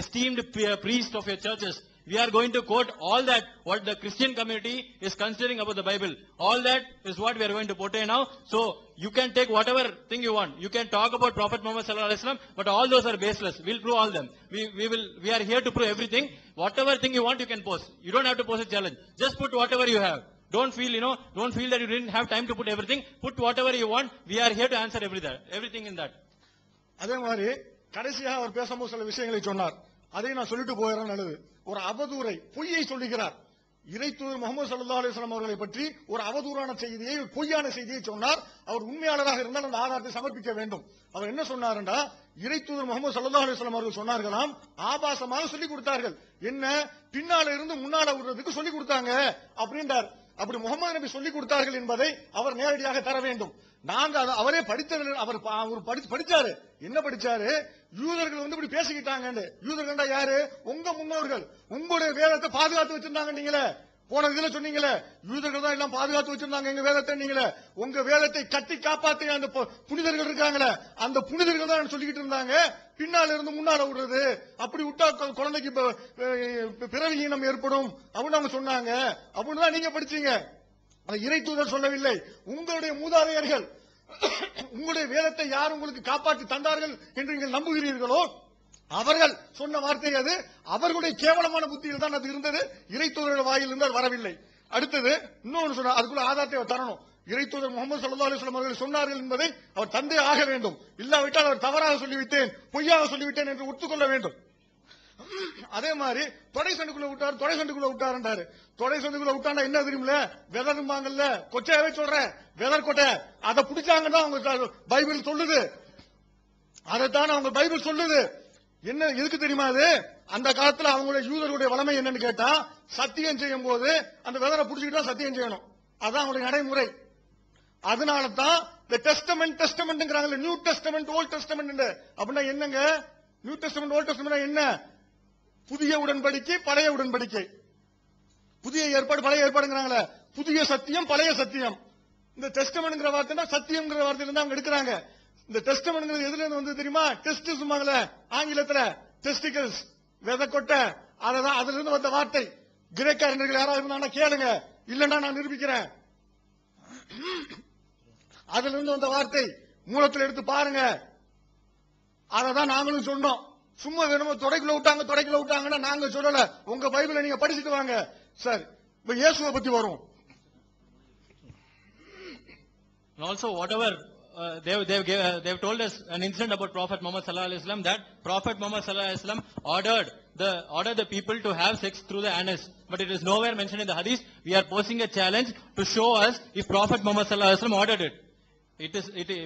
esteemed priest of your churches. We are going to quote all that what the Christian community is considering about the Bible. All that is what we are going to portray now. So you can take whatever thing you want. You can talk about Prophet Muhammad sallallahu alaihi wasallam, but all those are baseless. We'll prove all them. We are here to prove everything. Whatever thing you want, you can post. You don't have to post a challenge. Just put whatever you have. Don't feel that you didn't have time to put everything. Put whatever you want. We are here to answer everything in that. அதே மாதிரி கடைசியாக அவர் பேசும்போது சில விஷயங்களை சொன்னார். அதை நான் சொல்லிட்டு போயிடறேன் நல்லது. ஒரு அவதூறை, பொய்யை சொல்லுகிறார். இறைத்தூதர் முகமது ஸல்லல்லாஹு அலைஹி வஸல்லம் அவர்களை பற்றி ஒரு அவதூறான செய்தியை, பொய்யான செய்தியை சொன்னார். அவர் உண்மையாளராக இருந்தால் அந்த ஆதாரத்தை சமர்ப்பிக்க வேண்டும். அவர் என்ன சொன்னார்டா, இறைத்தூதர் முகமது ஸல்லல்லாஹு அலைஹி வஸல்லம் அவர்கள் சொன்னார்களாம், ஆபாசமாக சொல்லிக் கொடுத்தார்கள். என்ன, பின்னால இருந்து முன்னால விடுறதுக்கு சொல்லிக் கொடுத்தாங்க அப்படின்றார். அப்படி முகமது நபி சொல்லிக் கொடுத்தார்கள் என்பதை அவர் நேரடியாக தர வேண்டும். நாங்க அவரே படித்தவர், அவர் படிச்சாரு. என்ன படிச்சாரு? யூதர்கள் வந்து இப்படி பேசிக்கிட்டாங்க. யூதர்கள் யாரு? உங்க முன்னோர்கள். உங்களுடைய வேதத்தை பாதுகாத்து வச்சிருந்தாங்க. நீங்களே போன இதுல சொன்னீங்களே, யூதர்கள் தான் எல்லாம் பாதுகாத்து வச்சிருந்தாங்க எங்க வேதத்தை. நீங்களே உங்க வேதத்தை கட்டி காப்பாத்திய அந்த புனிதர்கள் இருக்காங்களே, அந்த புனிதர்கள் தான் சொல்லிக்கிட்டு இருந்தாங்க, பின்னால இருந்து முன்னால விடுறது, அப்படி விட்டா குழந்தைக்கு பிறவியினம் ஏற்படும் அப்படின்னு அவங்க சொன்னாங்க. அப்படின்னு தான் நீங்க படிச்சீங்க. இறை தூதர் சொல்லவில்லை. உங்களுடைய மூதாதையர்கள், உங்களுடைய வேதத்தை யார் உங்களுக்கு காப்பாற்றி தந்தார்கள் என்று நீங்கள் நம்புகிறீர்களோ அவர்கள் சொன்ன வார்த்தை அது. அவர்களுடைய கேவலமான புத்தியில் தான் அது இருந்தது. இறை தூதர்கள் வாயில் இருந்தால் வரவில்லை. அடுத்தது இன்னொன்று சொன்னார், அதுக்குள்ள ஆதாரத்தை தரணும். இறை தூதர் முகமது ஸல்லல்லாஹு அலைஹி வஸல்லம் அவர்கள் சொன்னார்கள் என்பதை அவர் தந்தே ஆக வேண்டும். இல்லாவிட்டால் அவர் தவறாக சொல்லிவிட்டேன், பொய்யாக சொல்லிவிட்டேன் என்று ஒத்துக்கொள்ள வேண்டும். அதே மாதிரி தொடை சண்டுக்குள்ள விட்டார், தொடை சண்டுக்குள்ள விட்டாருன்றாரு. தொடை சண்டுக்குள்ள விட்டாண்டா என்ன தெரியுமில்ல, வெதரும்பாங்கல்ல, கொச்சையாவே சொல்றேன், வெதர் கொட்டை, அதை பிடிச்சாங்கன்னா அவங்க பைபிள் சொல்லுது. அதைத்தான் அவங்க பைபிள் சொல்லுது. என்ன எதுக்கு தெரியுமா? அது அந்த காலத்துல அவங்களுடைய யூதர்களுடைய வளமை என்னன்னு கேட்டா, சத்தியம் செய்யும் போது அந்த வெதரை பிடிச்சிக்கிட்டா சத்தியம் செய்யணும். அதான் அவங்களுடைய நடைமுறை. அதனால தான் இந்த டெஸ்டமென்ட்ங்கறாங்கல்ல, நியூ டெஸ்டமென்ட், ஓல்ட் டெஸ்டமென்ட் அப்படின்னா என்னங்க? நியூ டெஸ்டமென்ட், ஓல்ட் டெஸ்டமென்ட் என்ன? புதிய உடன்படிக்கை, பழைய உடன்படிக்கை. புதிய ஏற்பாடு, பழைய ஏற்பாடுங்கறாங்களே, புதிய சத்தியம், பழைய சத்தியம். இந்த டெஸ்டமென்ட்ங்கற வார்த்தைனா சத்தியம்ங்கற வார்த்தையில இருந்து அவங்க எடுக்கிறாங்க. இந்த டெஸ்டமென்ட்ங்கிறது எதுல இருந்து வந்து தெரியுமா? டெஸ்ட் சொல்லுவாங்கல்ல ஆங்கிலத்துல, டெஸ்டிகல்ஸ், வெதக்கொட்டை, அததான் அதுல இருந்து வந்த வார்த்தை. கிரேக்க அறிஞர்கள் யாராவது இருந்தாங்கன்னா கேளுங்க, இல்லன்னா நான் நிரூபிக்கிறேன். அதுல இருந்து வந்த வார்த்தை மூலத்தில் எடுத்து பாருங்க. அததான் நாங்களும் சொன்னோம். சும்மா வேணுமோ தொடைக்குள்ள விட்டாங்கன்னா நாங்க சொல்லல. உங்க பைபிளை நீங்க படிச்சுட்டு வாங்க. சார், இப்ப இயேசுவை பத்தி வரும். Also, whatever they've told us an incident about Prophet Muhammad sallallahu alaihi wasallam, that Prophet Muhammad sallallahu alaihi wasallam ordered the people to have sex through the anus, but it is nowhere mentioned in the hadith. We are posing a challenge to show us if Prophet Muhammad sallallahu alaihi wasallam ordered it.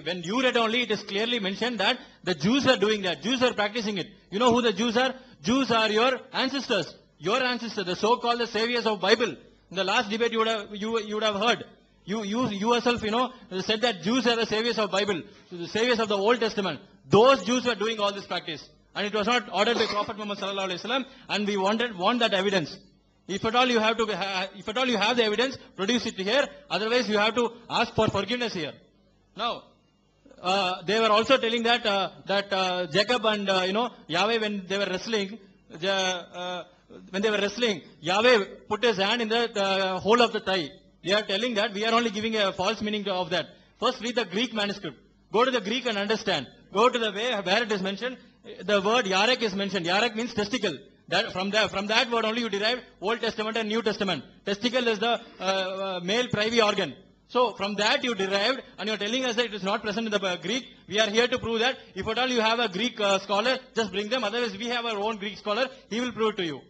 When you read only, it is clearly mentioned that the Jews are doing that. Jews are practicing it. You know who the Jews are? Jews are your ancestors. Your ancestors, the so-called the saviors of Bible. In the last debate you would have heard. You yourself, said that Jews are the saviors of Bible, the saviors of the Old Testament. Those Jews were doing all this practice, and it was not ordered by Prophet Muhammad sallallahu alaihi wasallam. And we want that evidence. If at all you have the evidence, produce it here. Otherwise, you have to ask for forgiveness here. Now, they were also telling that Jacob and Yahweh, when they were wrestling, Yahweh put his hand in the hole of the thigh. They are telling that we are only giving a false meaning of that. First, read the Greek manuscript. Go to the Greek and understand. Go to the way where it is mentioned. The word yarek is mentioned. Yarek means testicle. That from that word only you derive Old Testament and New Testament. Testicle is the male privy organ. So from that you derived, and you are telling us that it is not present in the Greek. We are here to prove that. If at all you have a Greek scholar, just bring them. Otherwise, we have our own Greek scholar. He will prove it to you.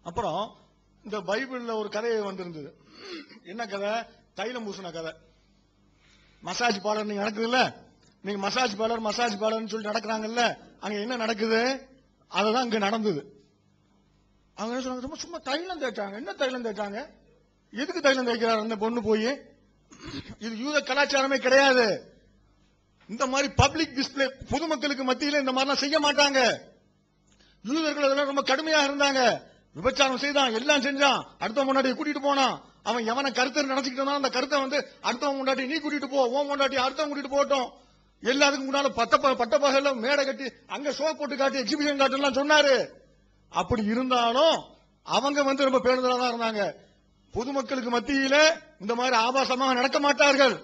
அப்புறம் இந்த பைபிள்ல ஒரு கதை வந்திருந்தது. என்ன கதை? தைலம் பூசின கதை. மசாஜ் பார்லர் நீங்க நடக்குதுல்ல, நீங்க மசாஜ் பார்லர்னு சொல்லி நடக்கிறாங்கல்ல, அங்க என்ன நடக்குது? அதுதான் இங்க நடந்தது. அவங்க என்ன சொன்னாங்க? சும்மா தைலம் தேய்ச்சாங்க. என்ன தைலம் தேய்ச்சாங்க? எதுக்கு தைலம் தேய்க்கிறார் அந்த பொண்ணு போய்? இது யூத கலாச்சாரமே கிடையாது. இந்த மாதிரி பப்ளிக் டிஸ்பிளே, பொதுமக்களுக்கு மத்தியில இந்த மாதிரிலாம் செய்ய மாட்டாங்க. யூதர்கள் அதெல்லாம் ரொம்ப கடுமையா இருந்தாங்க. விபச்சாரம் செய்தான், எல்லாம் செஞ்சான், அடுத்தவன் முன்னாடி கூட்டிட்டு போனான். அவன் எவனை கருத்தை நினைச்சுக்கிட்டு அந்த கருத்தை வந்து அடுத்தவன் முன்னாடி நீ கூட்டிட்டு போ, ஓன் முன்னாடி அடுத்தவன் கூட்டிட்டு போட்டோம். எல்லாத்துக்கும் முன்னால பட்டப்பகல மேடை கட்டி அங்க ஷோ போட்டு காட்டி எக்ஸிபிஷன் காட்டுலாம் சொன்னாரு. அப்படி இருந்தாலும் அவங்க வந்து ரொம்ப பேருந்தலா தான் இருந்தாங்க. பொதுமக்களுக்கு மத்தியில இந்த மாதிரி ஆபாசமாக நடக்க மாட்டார்கள்.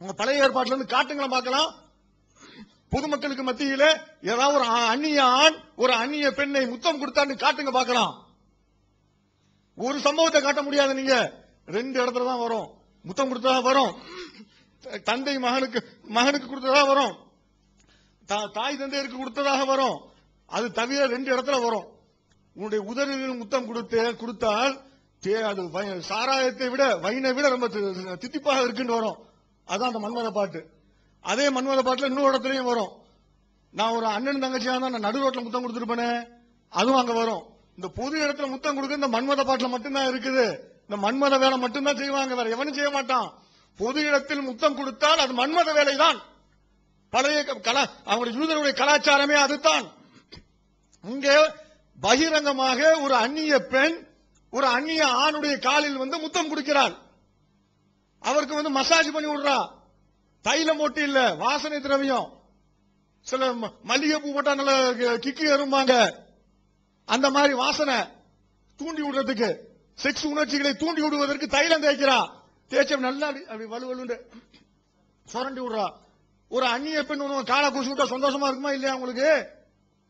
உங்க பழைய ஏற்பாட்டுல இருந்து காட்டுங்களை பார்க்கலாம். பொதுமக்களுக்கு மத்தியில ஏதாவது ஒரு அந்நிய ஆண் ஒரு அந்நிய பெண்ணை முத்தம் கொடுத்தான்னு காட்டுங்க பார்க்கலாம். ஒரு சம்பவத்தை காட்ட முடியாது. நீங்க 2 இடத்துல தான் வரும். முத்தம் கொடுத்ததா வரும், தந்தை மகனுக்கு கொடுத்ததா வரும். தாய் தந்தையருக்கு கொடுத்ததாக வரும். அது தவிர 2 இடத்துல வரும். உன்னுடைய உதடுகளில் முத்தம் கொடுத்தால் அது சாராயத்தை விட வைனை விட ரொம்ப தித்திப்பாக இருக்குன்னு வரும். அதான் அந்த மன்மத பாட்டு. அதே மன்மத பாட்டுல இன்னொரு இடத்துலயும் வரும். நான் ஒரு அண்ணன் தங்கச்சியா தான் நான் நடு ரோட்ல முத்தம் கொடுத்துருப்பேனே, அதுவும் அங்க வரும். இந்த பொது இடத்துல முத்தம் கொடுக்க இந்த மன்மத பாட்டுல மட்டும்தான் இருக்குது. இந்த மன்மத வேலை மட்டும்தான் செய்வாங்க, வேற எவனும் செய்ய மாட்டான். பொது இடத்தில் முத்தம் கொடுத்தால் அது மன்மத வேலைதான். பழைய அவங்களுடைய யூதருடைய கலாச்சாரமே அதுதான். இங்கே பகிரங்கமாக ஒரு அந்நிய பெண் ஒரு அந்நிய ஆணுடைய காலில் முத்தம் கொடுக்கிறாள். அவருக்கு மசாஜ் பண்ணி விடுறா. தைலம் போட்டு இல்ல, வாசனை திரவியம். சில மல்லிகை பூ போட்டா நல்ல கிக்கு ஏறும்பாங்க. அந்த மாதிரி வாசனை தூண்டி விடுறதுக்கு, செக்ஸ் உணர்ச்சிகளை தூண்டி விடுவதற்கு தைலம் தேய்க்கிறா. தேய்ச்ச நல்லா அப்படி வலுவலு சுரண்டி விடுறா. ஒரு அந்நிய பெண் காலை குடிச்சு விட்டா சந்தோஷமா இருக்குமா இல்லையா உங்களுக்கு?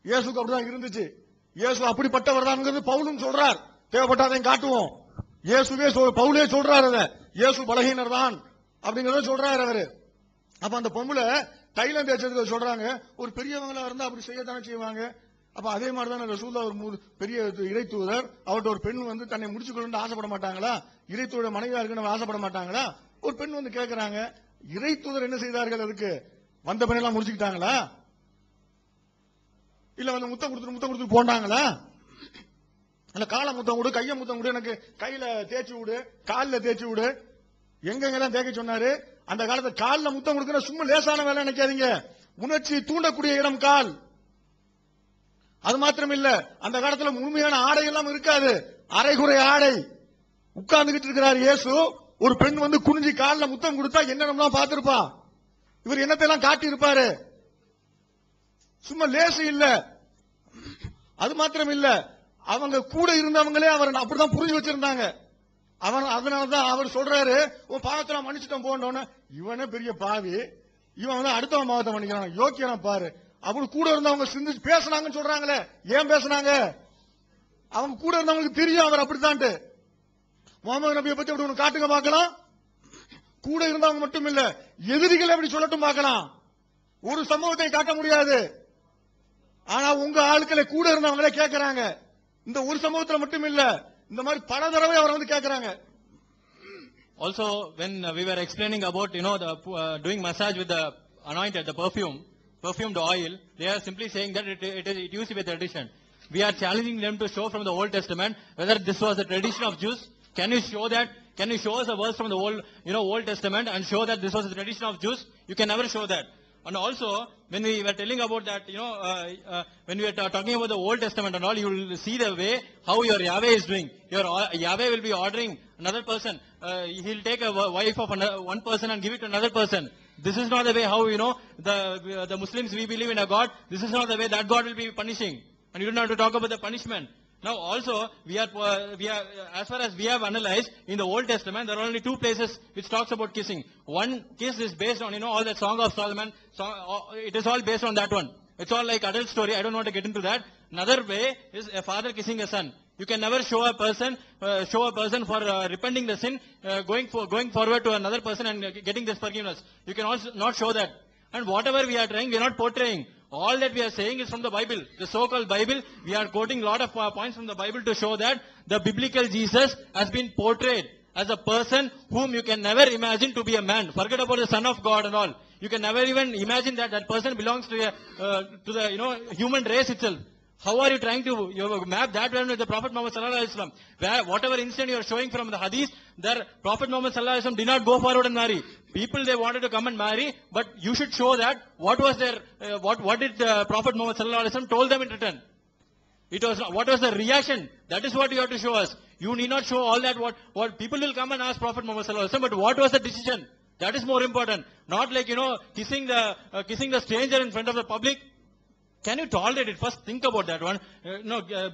இயேசுக்கு அப்படிதான் இருந்துச்சு. இயேசு அப்படிப்பட்டவர் தான் பவுலும் சொல்றார். தேவைப்பட்டாதையும் காட்டுவோம். இயேசுவே பவுலே சொல்றாரு, இயேசு பலகீனர் தான் அப்படிங்கறத சொல்றாரு அவரு. அப்ப அந்த பொம்பளை தைலம் தேய்ச்சதுக்கு சொல்றாங்க, ஒரு பெரியவங்களா இருந்தா அப்படி செய்யத்தானே செய்வாங்க. அப்ப அதே மாதிரிதான் ரசூலுல்லாஹ் ஒரு பெரிய இறை தூதர், அவர்கிட்ட ஒரு பெண் தன்னை முடிச்சுக்கொள்ளு ஆசைப்பட மாட்டாங்களா? இறை தூதர் மனைவியா இருக்குன்னு ஆசைப்பட மாட்டாங்களா? ஒரு பெண் கேட்கிறாங்க, இறை தூதர் என்ன செய்தார்கள்? அதுக்கு வந்த பெண்ணெல்லாம் முடிச்சுக்கிட்டாங்களா? இல்ல முத்தம் கொடுத்து போனாங்களா? இல்ல காலை முத்தம் கொடு, கைய முத்தம் கொடு, எனக்கு கையில தேய்ச்சி விடு, காலில் தேய்ச்சி விடு, எங்கெங்கெல்லாம் தேய்க்க சொன்னாரு. அந்த காலத்துல காலில் முத்தம் கொடுக்கிற சும்மா லேசான வேலை நினைக்காதீங்க. உணர்ச்சி தூண்டக்கூடிய இடம் கால். அது மாத்திரம் இல்ல, அந்த காலத்துல முழுமையான ஆடை எல்லாம் இருக்காது, அரைகுறை ஆடை. உட்கார்ந்துகிட்டு இருக்கிறார் இயேசு. ஒரு பெண் குனிஞ்சி காலில் முத்தம் கொடுத்தா என்னென்னலாம் பார்த்திருப்பா. இவர் என்னத்தையெல்லாம் காட்டி இருப்பாரு. சும்மா லேசு இல்ல. அது மாத்திரம் இல்ல, அவங்க கூட இருந்தவங்களே அவர் அப்படிதான் புரிஞ்சு வச்சிருந்தாங்க. அதனாலதான் அவர் சொல்றாரு, உன் பாவத்தை மன்னிச்சுட்டோம் போனோன்னு. இவனே பெரிய பாவி, இவன் அடுத்தவன் பாவத்தை மன்னிக்கிறான், யோக்கியனா பாரு. அவங்க கூட இருந்தவங்க சிந்திச்சு பேசினாங்கன்னு சொல்றாங்களே, ஏன் பேசினாங்க? அவங்க கூட இருந்தவங்களுக்கு தெரியும் அவர் அப்படித்தான்ட்டு. முகமது நபியை பத்தி அப்படி ஒண்ணு காட்டுங்க பார்க்கலாம். கூட இருந்தவங்க மட்டும் இல்ல, எதிரிகள் எப்படி சொல்லட்டும் பார்க்கலாம். ஒரு சம்பவத்தை காட்ட முடியாது. ஆனா உங்க ஆட்களை கூட இருந்தவங்களே கேட்கிறாங்க. இந்த ஒரு சம்பவத்தில் மட்டும் இல்ல, இந்த மாதிரி பல தடவை அவரை கேட்கிறாங்க. Also, when we were explaining about the doing massage with the anointed, the perfumed oil, they are simply saying that it used to be a tradition. We are challenging them to show from the Old Testament whether this was a tradition of Jews. Can you show that? Can you show us a verse from the Old Testament and show that this was a tradition of Jews? You can never show that. And also, when we were telling about that, when we were talking about the Old Testament and all, you will see the way how your Yahweh is doing. Your Yahweh will be ordering another person. He'll take a wife of one person and give it to another person. This is not the way how, the Muslims, we believe in a God. This is not the way that God will be punishing. And you don't have to talk about the punishment. Now also, we are, as far as we have analyzed, in the Old Testament, there are only 2 places which talks about kissing. One kiss is based on, all that Song of Solomon, it is all based on that one. It's all like adult story, I don't want to get into that. Another way is a father kissing a son. You can never show a person for repenting the sin, going forward to another person and getting this forgiveness. You can also not show that. And whatever we are trying, we are not portraying. All that we are saying is from the Bible, the so-called Bible. We are quoting a lot of points from the Bible to show that the biblical Jesus has been portrayed as a person whom you can never imagine to be a man. Forget about the Son of God and all. You can never even imagine that person belongs to the human race itself. How are you trying to map that one with the Prophet Muhammad sallallahu alaihi wasallam? Where whatever incident you are showing from the hadith, the Prophet Muhammad sallallahu alaihi wasallam did not go forward and marry. People, they wanted to come and marry, but you should show that what was their what did the Prophet Muhammad sallallahu alaihi wasallam told them in return. It was what was the reaction? That is what you have to show us. You need not show all that. What people will come and ask Prophet Muhammad sallallahu alaihi wasallam, but what was the decision? That is more important. Not like kissing the stranger in front of the public. Can you tolerate it? First think about that one.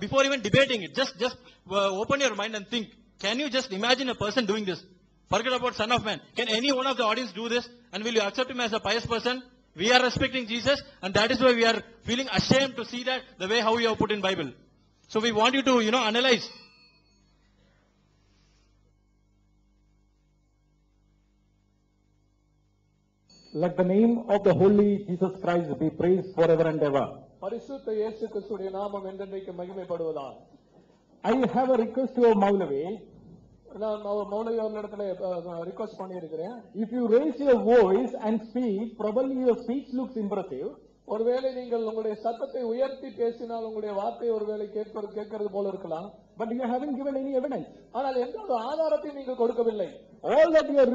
Before even debating it, just open your mind and think. Can you just imagine a person doing this? Forget about Son of Man. Can any one of the audience do this? And will you accept him as a pious person? We are respecting Jesus, and that is why we are feeling ashamed to see that the way how you have put in Bible. So we want you to, analyze. Let the name of the Holy Jesus Christ be praised forever and ever. பரிசுத்த இயேசு கிறிஸ்துவின் நாமம் என்றென்றைக்கு மகிமைப்படுவதாக. I have a request to Maulavi. நான் மௌலவி அவர்களிடத்துல request பண்ணியிருக்கிறேன். If you raise your voice and speak, probably your speech looks impressive. ஒருவேளை நீங்கள் உங்களுடைய சத்தத்தை உயர்த்தி பேசினால் உங்களுடைய வார்த்தை ஒருவேளை கேட்கிறது போல இருக்கலாம். But you haven't given any evidence. ஆனால் எந்த ஒரு ஆதாரத்தையும் நீங்கள் கொடுக்கவில்லை. All that you are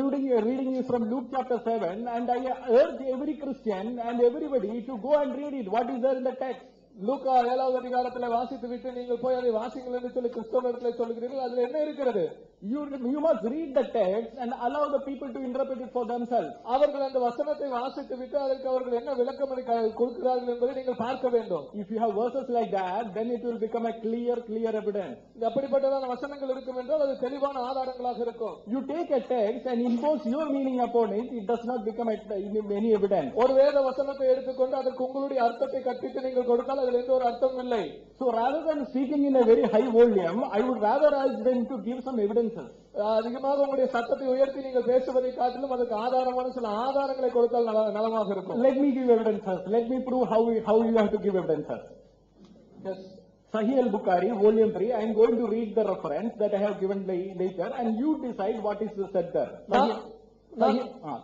reading is from Luke chapter 7, and I urge every Christian and everybody to go and read it. What is there in the text? லூக்கா 7வது அதிகாரத்தில் வாசித்து விட்டு நீங்கள் போய் அதை வாசிங்கள் என்று சொல்லி கிறிஸ்தவர்களை சொல்கிறீர்கள். அதுல என்ன இருக்கிறது? You must read the text and allow the people to interpret it for themselves. அவர்கள் அந்த வசனத்தை வாசித்து விட்டு அதற்கு அவர்கள் என்ன விளக்கம் கொடுக்கிறார்கள் என்பதை நீங்கள் பார்க்க வேண்டும். If you have verses like that, then it will become a clear evidence. அப்படிப்பட்டதான வசனங்கள் இருக்கும் என்றால் அது தெளிவான ஆதாரங்களாக இருக்கும். You take a text and impose your meaning upon it, it does not become any evidence. ஒரு வேத வசனத்தை எடுத்துக்கொண்டு அதற்கு உங்களுடைய அர்த்தத்தை கற்பித்து நீங்கள் கொடுத்தால் அதில் எந்த ஒரு அர்த்தம் இல்லை. So rather than speaking in a very high volume, I would rather urge them to give some evidences. அதிகமாக உங்களுடைய சத்தத்தை உயர்த்தி நீங்கள் பேசுவதை காட்டிலும் அதுக்கு ஆதாரமான சில ஆதாரங்களை கொடுத்தால் நலமாக இருக்கும். Let me give evidences. Let me prove how you have to give evidences. Yes. Sahih al-Bukhari, volume 3. I am going to read the reference that I have given later, and you decide what is said there.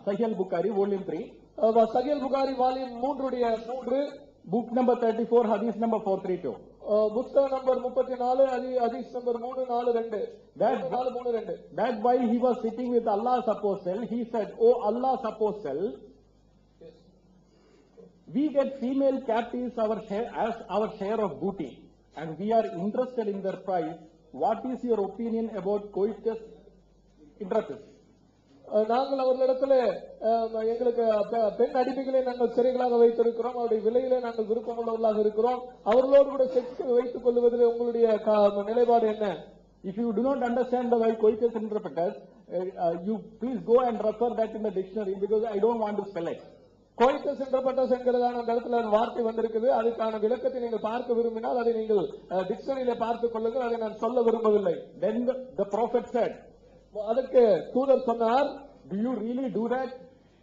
Sahih al-Bukhari, volume 3. Sahih al-Bukhari, volume 3, book number 34, hadith number 432. புத்தக number 34, ஹதீஸ் number 342. That while he was sitting with Allah's apostle, he said, "Oh Allah's apostle, we get female captives as our share of booty, and we are interested in their price. What is your opinion about coitus interruptus?" நாங்கள் அவர்களிடத்துல எங்களுக்கு பெண் அடிமைகளை நாங்கள் சிறைகளாக வைத்திருக்கிறோம். அவருடைய விலையில நாங்கள் விருப்பமுள்ளவர்களாக இருக்கிறோம். அவர்களோடு கூட செக்ஸ் வைத்துக் கொள்வதில் உங்களுடைய நிலைப்பாடு என்ன? If you do not understand the word coitus interruptus, you please go and refer that in the dictionary, because I don't want to spell it. கோயிட்டஸ் இன்டர்பிரட்டஸ் என்கிறதான அந்த இடத்துல வார்த்தை வந்திருக்குது. அதுக்கான விளக்கத்தை நீங்கள் பார்க்க விரும்பினால் அதை நீங்கள் டிக்ஷனரியில பார்த்துக் கொள்ளுங்கள். அதை நான் சொல்ல விரும்பவில்லை. Then the prophet said, அதற்கு தூதர் சொன்னார், "Do you really do that?"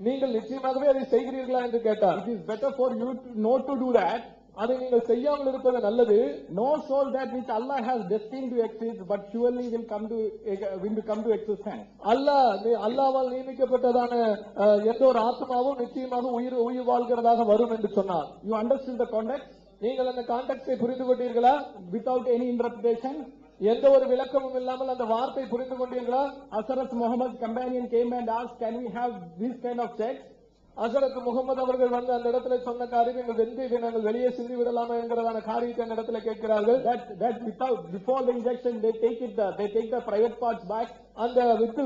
நீங்கள் நிச்சயமாகவே அதை செய்கிறீர்களா என்று கேட்டார். It is better for you not to do that. அதை நீங்கள் செய்யாமல் இருப்பது நல்லது. No soul that which Allah has destined to exist, but surely will come to existence. அல்லாஹ்வால் நியமிக்கப்பட்டதான எந்த ஒரு ஆத்மாவும் நிச்சயமாக உயிர் வாழ்கிறதாக வரும் என்று சொன்னார். You understood the context? நீங்கள் அந்த கான்டெக்ஸ்டை புரிந்து கொண்டீர்களா? Without any interpretation, எந்த ஒரு விளக்கமும் இல்லாமல் அந்த வார்த்தை புரிந்து கொண்டீர்களா? Hazrat Muhammad's companion came and asked, "Can we have this kind of sex?" ஹசரத் முகமது அவர்கள் வந்து அந்த இடத்துல சொன்ன காரியம், எங்கள் வெந்தை நாங்கள் வெளியே சிந்தி விடலாமா என்கிறதான காரியத்தை அந்த இடத்துல கேட்கிறார்கள். That before the injection they take the private parts back. அந்த விந்து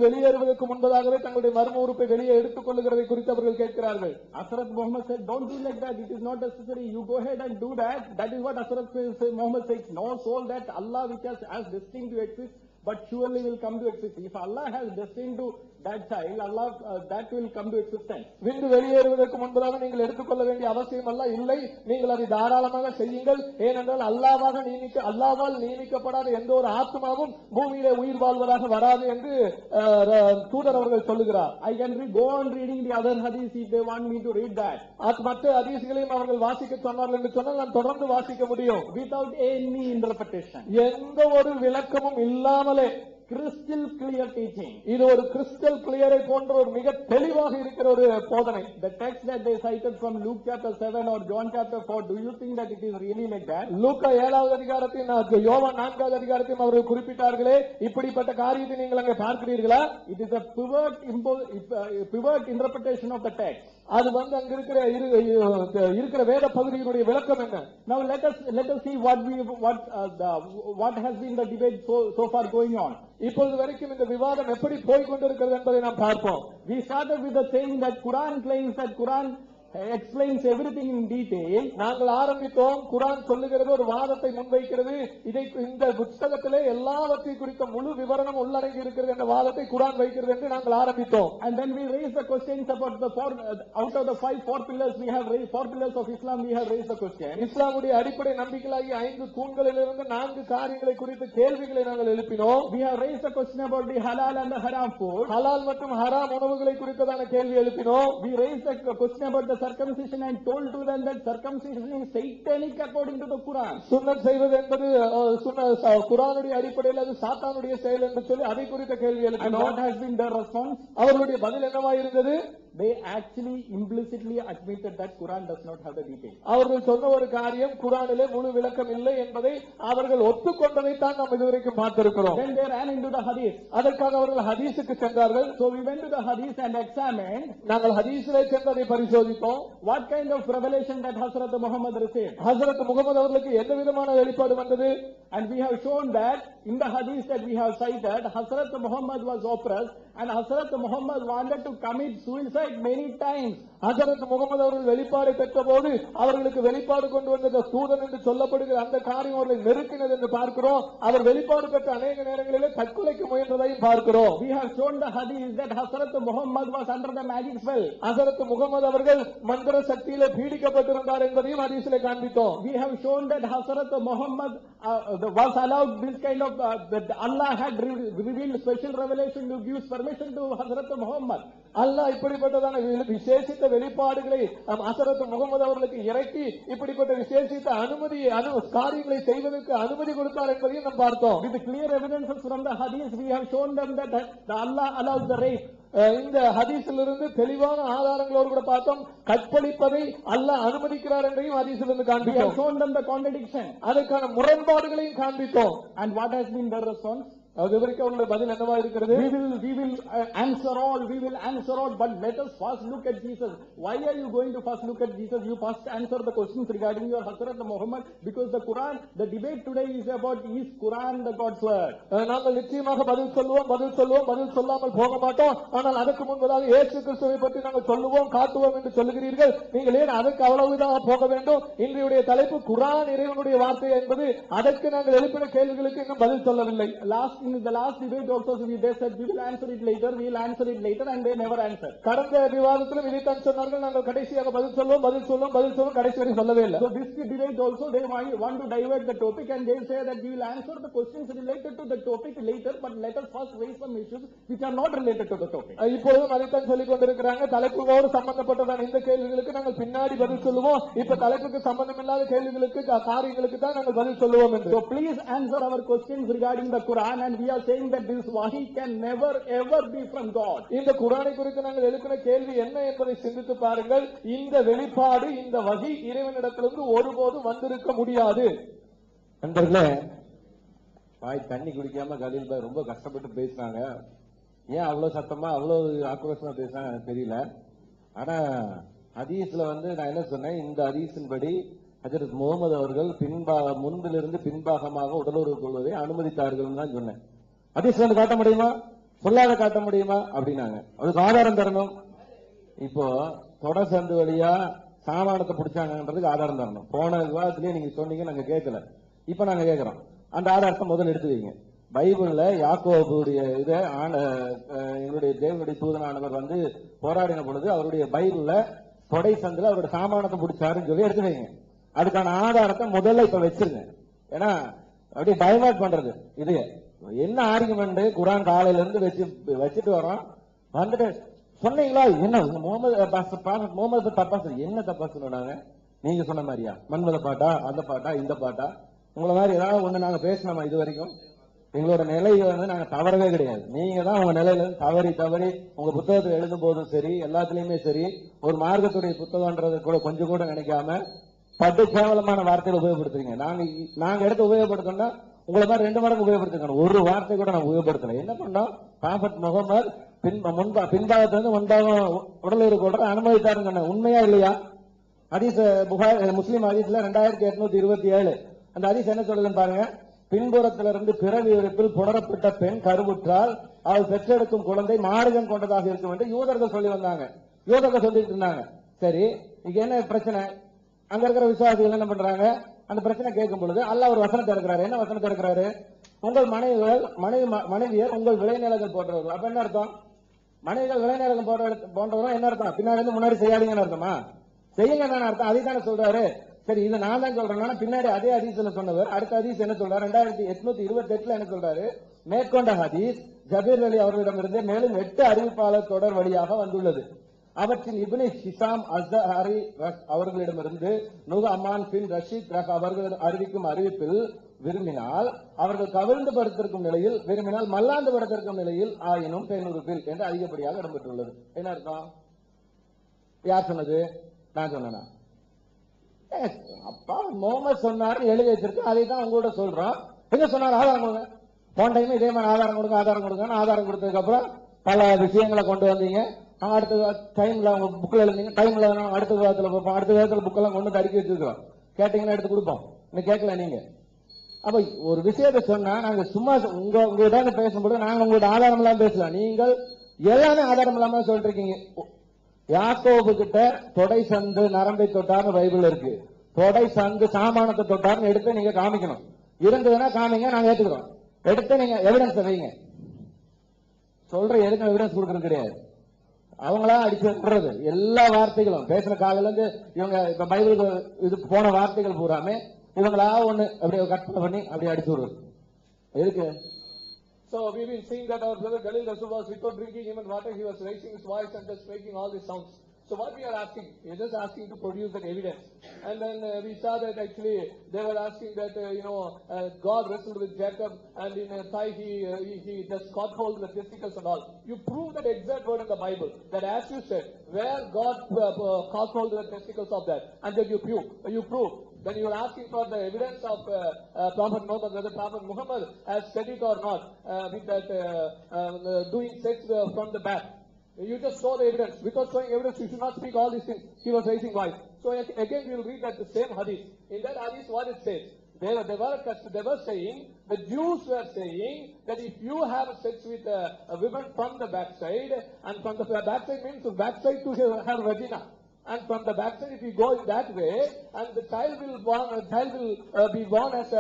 வெளியேறுவதற்கு முன்பதாகவே தங்களுடைய மர்ம உறுப்பை வெளியே எடுத்துக் கொள்ளுகிறதை குறித்து அவர்கள் கேட்கிறார்கள். Hazrat Muhammad said, "Don't do like that. It is not necessary. You go ahead and do that." That is what Hazrat Muhammad says. No soul that Allah which has destined to exist, but surely will come to exist. If Allah has destined to that child, Allah that will come to existence. விந்து வெளியேறுவதற்கு முன்பதாக நீங்கள் எடுத்துக்கொள்ள வேண்டிய அவசியம் அல்ல, இல்லை, நீங்கள் அதை தாராளமாக செய்யுங்கள். ஏனென்றால் அல்லாஹ்வால் நியமிக்கப்படாத எந்த ஒரு ஆத்மாவும் பூமியிலே உயிர் வாழ்வதாக வராது என்று தூதர் அவர்கள் சொல்லுகிறார். I can go on reading the other hadith if they want me to read that. மற்ற ஹதீஸ்களையும் அவர்கள் வாசிக்க சொன்னார்கள் என்று சொன்னால் நான் தொடர்ந்து வாசிக்க முடியும். Without any interpretation, எந்த ஒரு விளக்கமும் இல்லாமலே crystal clear teaching. இது ஒரு கிறிஸ்டல் கிளியரை போன்ற ஒரு மிக தெளிவாக இருக்கிற ஒரு போதனை. The text that they cited from Luke chapter 7 or John chapter 4, do you think that it is really like that? லூக்கா 7வது அதிகாரத்தையும் யோவான் 4வது அதிகாரத்தையும் அவர்கள் குறிப்பிட்டார்களே, இப்படிப்பட்ட காரியத்தை நீங்கள் அங்கே பார்க்கிறீர்களா? It is a pivot interpretation of the text. அது வந்து அங்க இருக்கிற வேத பகுதியினுடைய விளக்கம் என்ன? Now let us see what has been the debate so far going on. இப்பொழுது வரைக்கும் இந்த விவாதம் எப்படி போய் கொண்டிருக்கிறது என்பதை நாம் பார்ப்போம். We started with the saying that Quran claims that Quran explains everything in detail. நாங்கள் ஆரம்பித்தோம், குர்ஆன் சொல்லுகிறது, ஒரு வாதத்தை முன்வைக்கிறது, இந்த புத்தகத்திலே எல்லாவற்றை குறித்த முழு விவரணம் உள்ளடங்கி இருக்கிறது என்ற வாதத்தை குர்ஆன் வைக்கிறது என்று நாங்கள் ஆரம்பித்தோம். And then we raised the questions about the out of the four pillars we have raised, 4 pillars of Islam we have raised the question. இஸ்லாமுடைய அடிப்படை நம்பிக்கையாகிய 5 தூண்களிலிருந்து 4 காரியங்களை குறித்து கேள்விகளை நாங்கள் எழுப்பினோம். We have raised the question about the halal and the haram food. ஹலால் மற்றும் ஹராம் உணவுகளை குறித்ததான கேள்வி எழுப்பினோம். We raised the question about the circumcision and told to them that circumcision is satanic according to the Quran. சுன்னத் செய்வது என்பது குர்ஆனுடைய அடிப்படையில் அது சாத்தானுடைய செயல் என்று சொல்லி அதை குறித்த கேள்வி And எழுப்பினோம். what has been their response? அவர்களுடைய பதில் என்னவா இருந்தது? They actually implicitly admitted that Quran does not have the details. அவர்கள் சொன்ன ஒரு காரியம், குர்ஆனிலே முழு விளக்கம் இல்லை என்பதை அவர்கள் ஒத்துக்கொண்டதை தான் நாம் இதுவரைக்கும் பார்த்திருக்கிறோம். Then they ran into the hadith. அதற்காக அவர்கள் ஹதீஸுக்கு சென்றார்கள். So we went to the hadith and examined நாங்கள் ஹதீஸிலே சென்று அதை பரிசோதித்தோம். what kind of revelation that Hazrat Muhammad received. ஹஜ்ரத் முகமது அவர்களுக்கு எந்த விதமான வெளிப்பாடு வந்தது? And we have shown that in the hadith that we have cited, Hazrat Muhammad was oppressed and Hazrat Muhammad wanted to commit suicide many times. ஹஜ்ரத் முகமது அவர்கள் வெளிப்பாடு பெற்ற போது அவர்களுக்கு வெளிப்பாடு கொண்டு வந்த தூதன் என்று சொல்லப்படுகிற அந்த காரியம் அவர்களை நெருக்கினது என்று பார்க்கிறோம். அவர் வெளிப்பாடு பெற்ற அநேக நேரங்களிலே தற்கொலைக்கு முயன்றதையும் பார்க்கிறோம். We have shown the hadith that Hazrat Muhammad was under the magic spell. ஹஜ்ரத் முகமது அவர்கள் மந்திர சக்தியிலே பீடிக்கப்பட்டிருந்தார் என்பதையும் ஹதீஸிலே காண்பித்தோம். We have shown that Hazrat Muhammad was allowed this kind of that Allah had revealed special revelation to give permission to Hazrat Muhammad. அல்லாஹ் இப்படிப்பட்டதான விசேஷித்த வெளிப்பாடுகளை ஹஜ்ரத் முகமது அவர்களுக்கு இறக்கி இப்படிப்பட்ட விசேஷித்த காரியங்களை செய்வதற்கு அனுமதி கொடுத்தார் என்பதையும் நாம் பார்த்தோம். With clear evidences from the hadith, we have shown them that Allah allows the rape. இந்த ஹதீஸிலிருந்து தெளிவான ஆதாரங்களோடு கூட பார்த்தோம், கற்பழிப்பதை அல்லாஹ் அனுமதிக்கிறார் என்றையும் ஹதீஸிலிருந்து We have காண்பித்தோம். shown them the contradiction. அதற்கான முரண்பாடுகளையும் காண்பித்தோம். And what has been their response? விவரிக்க உள்ள பதில் என்னவா இருக்கிறது? We will answer all, but let us first look at Jesus. Why are you going to first look at Jesus? You first answer the questions regarding your Hazrat Muhammad, because the Quran, the debate today is about, is Quran the God's word? நாங்கள் நிச்சயமாக பதில் சொல்லுவோம், பதில் சொல்லாமல் போக மாட்டோம். ஆனால் அதற்கு முன்பதாக இயேசு கிறிஸ்துவை பற்றி நாங்கள் சொல்லுவோம், காட்டுவோம் என்று சொல்லுகிறீர்கள். நீங்கள் ஏன் அதற்கு அவ்வளவுதான் போக வேண்டும்? இன்றைய தலைப்பு குர்ஆன் இறைவனுடைய வார்த்தை என்பது. அதற்கு நாங்கள் எழுப்பின கேள்விகளுக்கு இன்னும் பதில் சொல்லவில்லை. In the last debate also, they said we will answer it later, and they never answered. கடந்த விவாதத்திலும் இதைத்தான் சொன்னார்கள், நாங்கள் கடைசியாக பதில் சொல்லுவோம், கடைசி வரை சொல்லவே இல்லை. So this debate also, they want to divert the topic, and they say that we will answer the questions related to the topic later, but let us first raise some issues which are not related to the topic. இப்பொழுதும் அதைத்தான் சொல்லிக் கொண்டிருக்கிறாங்க. தலைப்புகளோடு சம்பந்தப்பட்டதான இந்த கேள்விகளுக்கு நாங்கள் பின்னாடி பதில் சொல்லுவோம். இப்ப தலைப்புக்கு சம்பந்தம் இல்லாத கேள்விகளுக்கு, காரியங்களுக்கு தான் நாங்கள் பதில் சொல்லுவோம் என்று. So please answer our questions regarding the Quran, and we are saying that this wahi can never ever be from God. இந்த குர்ஆனை குறித்து நாங்கள் எழுப்பின கேள்வி என்ன என்பதை சிந்தித்து பாருங்கள். இந்த வெளிப்பாடு, இந்த வகி இறைவனிடத்திலிருந்து ஒருபோதும் வந்திருக்க முடியாது. நண்பர்களே, வாய் தண்ணி குடிக்காம கலீல் பாய் ரொம்ப கஷ்டப்பட்டு பேசினாங்க. ஏன் அவ்வளவு சத்தமா அவ்வளவு ஆக்ரோஷமா பேசினாங்க எனக்கு தெரியல. ஆனா ஹதீஸ்ல நான் என்ன சொன்னேன், இந்த ஹதீஸின் படி ஹஜ்ரத் முகமது அவர்கள் முன்பிலிருந்து பின்பாகமாக உடலுறவு கொள்வதை அனுமதித்தார்கள் தான் சொன்னேன். ஹதீஸ்ல காட்ட முடியுமா, சொல்லாத காட்ட முடியுமா அப்படின்னாங்க. அதுக்கு ஆதாரம் தரணும். இப்போ தொட சந்து வழியா சாமானத்தை பிடிச்சாங்கன்றதுக்கு ஆதாரம் தரணும். போன விவாதத்திலேயே நீங்க சொன்னீங்க, நாங்க கேட்கல. இப்ப நாங்க கேட்கிறோம். அந்த ஆதாரத்தை முதல்ல எடுத்து வைங்க. பைபிள்ல யாக்கோபுடைய இதை எங்களுடைய தேவனுடைய தூதனானவர் போராடின பொழுது அவருடைய பைபிள்ல தொடை சந்தில அவருடைய சாமானத்தை பிடிச்சாருன்னு சொல்லி எடுத்து வைங்க. அதுக்கான ஆதாரத்தை முதல்ல இப்ப வச்சிருங்க. ஏன்னா அப்படியே டைவர்ட் பண்றது இது என்ன ஆர்குமெண்ட்? குர்ஆன் காலையில இருந்து வச்சுட்டு வரோம், வந்துட்டு சொன்னீங்களா என்ன முகமது தப்பா என்ன தப்பா சொன்னாங்க? நீங்க சொன்ன மாதிரியா? மன்மத பாட்டா, அந்த பாட்டா, இந்த பாட்டா? உங்களை மாதிரி ஏதாவது ஒண்ணு நாங்க பேசினோமா இது வரைக்கும்? எங்களோட நிலையை நாங்க தவறவே கிடையாது. நீங்க தான் உங்க நிலையில தவறி உங்க புத்தகத்தை எழுதும் போதும் சரி, எல்லாத்துலயுமே சரி, ஒரு மார்க்கத்துடைய புத்தகம்ன்றது கூட கொஞ்சம் கூட நினைக்காம பட்டு கேவலமான வார்த்தைகளை உபயோகப்படுத்துறீங்க. நாங்க எடுத்து உபயோகப்படுத்தோம்னா உங்களை மாதிரி 2 மடங்கு உபயோகப்படுத்திக்கணும். ஒரு வார்த்தை கூட நான் உபயோகப்படுத்தல. என்ன பண்ணோம்? ப்ராஃபட் முகமது பின்பாகத்திலிருந்து முன்பாகம் உடலுறவு கொள்ற அனுமதித்தாருங்க. உண்மையா இல்லையா? ஹதீஸ் முஸ்லீம் ஹதீஸ்ல 2827 அந்த ஹதீஸ் என்ன சொல்லுதுன்னு பாருங்க. பின்புறத்திலிருந்து பிறவி உறுப்பில் புணரப்பட்ட பெண் கருவுற்றால் அவள் பெற்றெடுக்கும் குழந்தை மாறுதம் கொண்டதாக இருக்கும் என்று யூதர்கள் சொல்லி வந்தாங்க. யூதர்கள் சொல்லிட்டு இருந்தாங்க. சரி, இங்க என்ன பிரச்சனை? அங்க இருக்கிற விசுவாசிகள் என்ன பண்றாங்க? அந்த பிரச்சனை கேட்கும் பொழுது அல்லாஹ் ஒரு வசனத்தை இருக்கிறாரு. என்ன வசனத்தை இருக்கிறாரு? உங்கள் மனைவியர் உங்கள் விளைநிலங்கள் போன்றவர்கள். அப்ப என்ன அர்த்தம்? மனைவிகள் விளைநிலங்கள் போன்றவர்கள் என்ன அர்த்தம்? பின்னாடி முன்னாடி செய்யாதீங்கன்னு அர்த்தமா? செய்யுங்க அர்த்தம். அதை தானே சொல்றாரு. சரி, இது நான் தான் சொல்றேன்னா பின்னாடி அதே ஹதீஸ்ல சொன்னவர் அடுத்த ஹதீஸ் என்ன சொல்றாரு? 2828 என்ன சொல்றாரு? மேற்கொண்ட ஹதீஸ் ஜபீர் அலி அவர்களிடமிருந்து மேலும் 8 அறிவிப்பாளர் தொடர் வழியாக வந்துள்ளது. அவற்றில் இப்னு ஹிசாம் அஸ்ஹரி அவர்களிடமிருந்து நுக அமான் பின் ரஷீத் அவர்கள் அறிவிக்கும் அறிவிப்பில் விரும்பினால் அவர்கள் கவிழ்ந்து படுத்திருக்கும் நிலையில், விரும்பினால் மல்லாந்து படுத்திருக்கும் நிலையில் ஆயினும் பெண்ணுறுப்பில் என்று அதிகப்படியாக இடம்பெற்றுள்ளது. என்ன அர்த்தம்? யார் சொன்னது? நான் சொன்னா? அப்பா முகமது சொன்னார் எழுதி வச்சிருக்கு, அதை தான் உங்களோட சொல்றோம். எங்க சொன்னார்? ஆதாரம் கொடுங்க. போன டைம் இதே மாதிரி ஆதாரம் கொடுங்க ஆதாரம் கொடுங்க. ஆதாரம் கொடுத்ததுக்கு அப்புறம் பல விஷயங்களை கொண்டு வந்தீங்க. அடுத்த டைம்ல அவங்க புக்ல எழுந்தீங்க, டைம்ல அடுத்த விதத்துல பார்ப்போம், அடுத்த விதத்துல புக்கெல்லாம் கொண்டு அடுக்கி வச்சிருக்கோம். கேட்டீங்கன்னா எடுத்து கொடுப்போம். இன்னும் கேட்கல நீங்க. அப்ப ஒரு விஷயத்த சொன்னா நாங்க சும்மா உங்ககிட்ட பேசும்போது நாங்க உங்களோட ஆதாரம் இல்லாம பேசலாம். நீங்கள் எல்லாமே ஆதாரம் இல்லாம சொல்லிட்டு இருக்கீங்க. யாக்கோபு கிட்ட தொடை சந்து நரம்பை தொட்டார்னு பைபிள் இருக்கு. தொடை சந்து சாமானத்தை தொட்டார்னு எடுத்து நீங்க காமிக்கணும். இருந்ததுன்னா காமிங்க, நாங்க ஏத்துக்கிறோம். எடுத்து நீங்க எவிடன்ஸ் வைங்க. சொல்ற எதுக்கும் எவிடன்ஸ் கொடுக்கறது கிடையாது. அவங்களா அடிச்சு விடுறது எல்லா வார்த்தைகளும் பேசுற காலையில இருந்து இவங்க இப்ப பைபிளுக்கு இது போன வார்த்தைகள் பூராமே இவங்களா ஒண்ணு அப்படியே கற்பனை பண்ணி அப்படியே அடிச்சு விடுறது. எதுக்கு? So we've been seeing that our brother Galil Rasul was without drinking even water, he was raising his voice and just making all these sounds. So what we are asking, we are just asking to produce that evidence. And then we saw that actually they were asking that God wrestled with Jacob and in Thai he just caught hold of the testicles and all. You prove that exact word in the Bible, that as you said, where God caught hold of the testicles of that, and then you prove. Then you are asking for the evidence of Prophet Muhammad, whether Prophet Muhammad has said it or not, with that doing sex from the back. You just show the evidence. Without showing evidence, you should not speak all these things. He was raising voice. So again, we will read that the same hadith. In that hadith, what it says? They were saying, the Jews were saying that if you have sex with a woman from the backside, and from the backside means the backside to her vagina. And from the backside, if you go in that way, and the child will be born as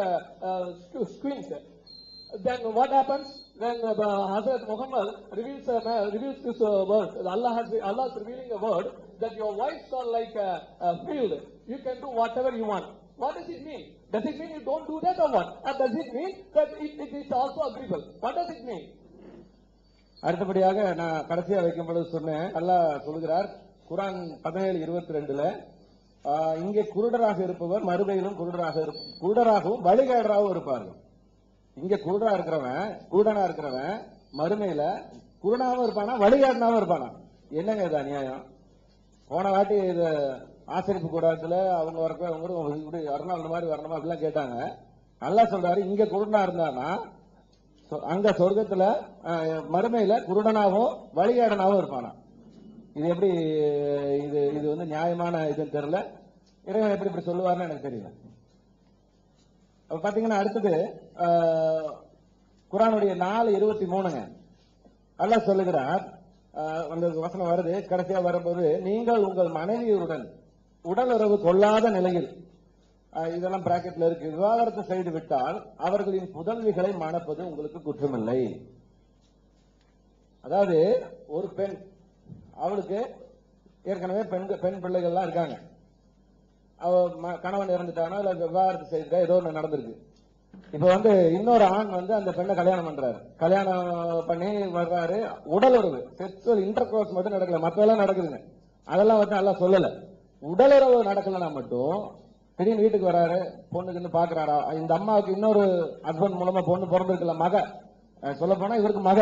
twins. Then what happens? Then Hazrat Muhammad reveals this word. Allah is revealing a word that your wives are like a field. You can do whatever you want. What does it mean? Does it mean you don't do that or what? And does it mean that it is also agreeable? What does it mean? அடுத்தபடியாக நான் கடைசியா வைக்கும் பொழுது சொன்னேன், அல்லாஹ் சொல்கிறார் குர்ஆன் 17:22 இங்கே குருடராக இருப்பவர் மறுமையிலும் குருடராகவும் வழிகேடராகவும் இருப்பார்கள். இங்க குருடனா இருக்கிறவன் மறுமையில குருடாவும் இருப்பானா வழிகாட்டினாவும் இருப்பானா? என்னங்க இது அநியாயம்? போன வாட்டி இது ஆசிரியப்பு கூடத்துல அவங்க இப்படி வரணும் அந்த மாதிரி வரணுமா அப்படிலாம் கேட்டாங்க. நல்லா சொல்றாரு, இங்க குருடனா இருந்தானா அங்க சொர்க்கத்துல மறுமையில குருடனாவும் வழிகாடனாவும் இருப்பானா? இது எப்படி இது வந்து நியாயமான இதுன்னு தெரியல. இறைவன் எப்படி இப்படி சொல்லுவாருன்னு எனக்கு தெரியல. பாத்தீங்கன்னா அடுத்தது குர்ஆனுடைய 4:23 அல்லாஹ் சொல்லுகிறார், அந்த வசனம் வருது கடைசியா வரும்போது, நீங்கள் உங்கள் மனைவியுடன் உடல் உறவு கொள்ளாத நிலையில், இதெல்லாம் பிராக்கெட்ல இருக்கு, விவாகரத்து செய்து விட்டால் அவர்களின் புதல்விகளை மணப்பது உங்களுக்கு குற்றமில்லை. அதாவது ஒரு பெண், அவளுக்கு ஏற்கனவே பெண் பிள்ளைகள்லாம் இருக்காங்க, அவ கணவன் இறந்துட்டானா இல்ல விவாகரத்து செய்துட்டா ஏதோ ஒண்ணு நடந்திருக்கு. இப்ப வந்து இன்னொரு ஆண் வந்து அந்த பெண்ணை கல்யாணம் பண்றாரு, கல்யாணம் பண்ணி வர்றாரு, உடல் உறவு செக்சுவல் இன்டர்கோர்ஸ் மட்டும் நடக்கல, மத்தெல்லாம் நடக்குதுங்க, அதெல்லாம் வந்து நல்லா சொல்லல. உடல் உறவு நடக்கலன்னா மட்டும் திடீர்னு வீட்டுக்கு வராரு, பொண்ணுக்குன்னு பாக்குறாரா, இந்த அம்மாவுக்கு இன்னொரு ஹஸ்பண்ட் மூலமா பொண்ணு பிறந்திருக்குல்ல, மக சொல்ல போனா இவருக்கு மக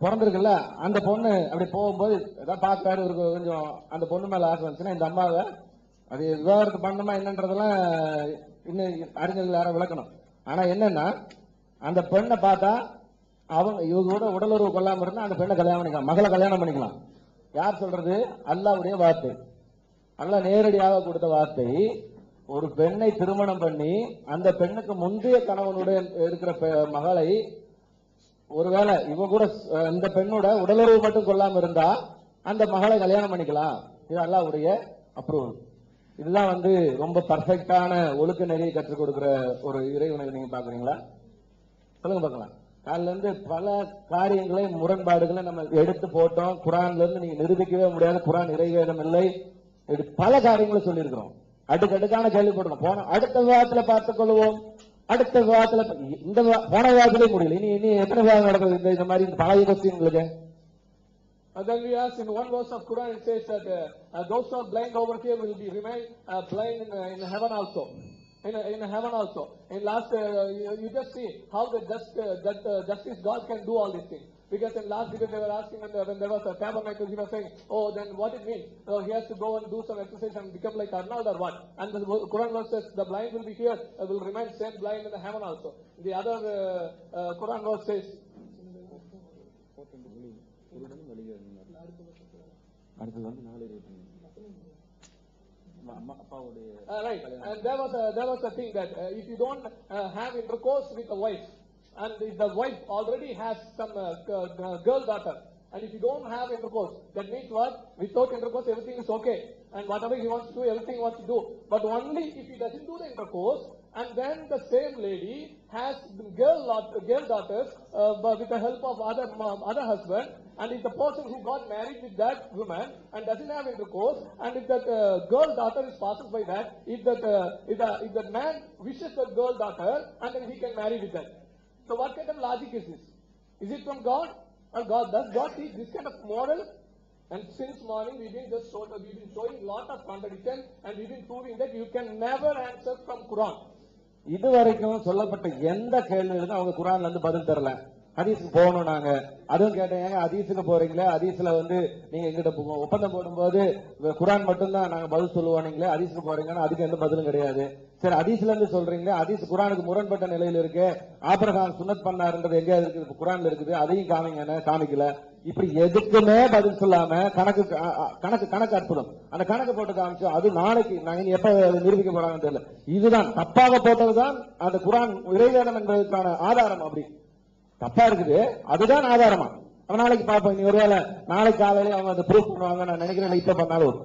பிறந்திருக்குல்ல, அந்த பொண்ணு அப்படி போகும்போது ஏதாவது பாக்குறாரு, இவருக்கு கொஞ்சம் அந்த பொண்ணு மேல ஆசை வந்துச்சுன்னா இந்த அம்மாவை அது விவாகரத்து பண்ணணுமா என்னன்றதெல்லாம் இன்னும் அறிஞர்கள் யாரும் விளக்கணும். ஆனா என்னன்னா அந்த பெண்ணை பார்த்தா அவங்க இவங்களோட உடலுறவு கொள்ளாம இருந்தா அந்த பெண்ணை கல்யாணம் பண்ணிக்கலாம், மகளை கல்யாணம் பண்ணிக்கலாம். யார் சொல்றது? அல்லாஹ்வுடைய வார்த்தை, அல்லாஹ் நேரடியாக கொடுத்த வார்த்தை. ஒரு பெண்ணை திருமணம் பண்ணி அந்த பெண்ணுக்கு முந்தைய கணவனுடைய இருக்கிற மகளை ஒருவேளை இவ கூட இந்த பெண்ணோட உடலுறவு மட்டும் கொள்ளாம இருந்தா அந்த மகளை கல்யாணம் பண்ணிக்கலாம். இது அல்லாஹ்வுடைய அப்ரூவல். இதுதான் வந்து ரொம்ப பர்ஃபெக்டான ஒழுக்க நெறியை கற்றுக் கொடுக்கிற ஒரு இறைவனை நீங்க பாக்குறீங்களா? சொல்லுங்க பார்க்கலாம். அதுல இருந்து பல காரியங்களை முரண்பாடுகளை நம்ம எடுத்து போட்டோம். குரான்ல இருந்து நீங்க நிரூபிக்கவே முடியாது குரான் இறைவேதம் இல்லை, பல காரியங்களை சொல்லியிருக்கிறோம். அடுக்கடுக்கான கேள்வி போடுறோம். போன அடுத்த விவாதத்துல பார்த்துக் கொள்வோம். அடுத்த விவாதத்துல இந்த போன விவாதத்திலே முடியல. இனி எத்தனை விவாதம் நடக்குது இந்த மாதிரி பழைய கொஸ்டின் உங்களுக்கு? And then we ask in one verse of Quran, it says that those who are blind over here will be remain blind in heaven also. In heaven also. In last, you just see how the justice God can do all these things. Because in last debate they were asking when there was a tabernacle, he was saying, oh, then what it means? So he has to go and do some exercise and become like Arnold or what? And the Quran verse says the blind will be here, will remain same blind in the heaven also. The other Quran verse says, right, and there was a thing that if you don't have intercourse with a wife, and if the wife already has some girl daughter, and if you don't have intercourse, that means what? Without intercourse, everything is okay, and whatever he wants to do, everything he wants to do. But only if he doesn't do the intercourse, and then the same lady has girl daughters with the help of other husband, and if the person who got married with that woman and doesn't have intercourse, and if that girl daughter is passes by that, if that man wishes that girl daughter, and then he can marry with that. So what kind of logic is this? Is it from God? Or does God teach this kind of moral? And since morning we've been showing lot of contradiction, and we've been proving that you can never answer from Quran. இதுவரைக்கும் சொல்லப்பட்ட எந்த கேள்விகளுக்கும் அவங்க குரான்ல இருந்து பதில் தரல. ஹதீஸுக்கு போகணும் நாங்க, அதுவும் கேட்டேன். ஏங்க ஹதீஸுக்கு போறீங்களே, ஹதீஸ்ல வந்து நீங்க எங்கிட்ட ஒப்பந்தம் போடும்போது குரான் மட்டும்தான் நாங்க பதில் சொல்லுவோம், நீங்களே ஹதீஸுக்கு போறீங்கன்னா அதுக்கு எந்த பதிலும் கிடையாது. சரி, ஹதீஸ்ல இருந்து சொல்றீங்களே, ஹதீஸ் குரானுக்கு முரண்பட்ட நிலையில இருக்கு, ஆபிரகாம் சுன்னத் பண்ணாருன்றது எங்க இருக்குது? குரான்ல இருக்குது, அதையும் காமிங்க, காமிக்கல. இப்படி எதுக்குமே பதில் சொல்லாம கணக்கு அற்புதம் அந்த கணக்கு போட்டு காமிச்சு, அது நாளைக்கு நாங்க எப்ப நிரூபிக்க போறாங்கன்னு தெரியல. இதுதான் தப்பாக போட்டதுதான் அந்த குரான் இறைவேதம் என்பதற்கான ஆதாரம். அப்படி தப்பா இருக்குது, அதுதான் ஆதாரமா. நாளைக்கு பாப்போம். ஒருவேளை நாளைக்கு காலையில அவங்க அதை ப்ரூஃப் பண்ணுவாங்க நான் நினைக்கிறேன். இப்ப பண்ணாலும்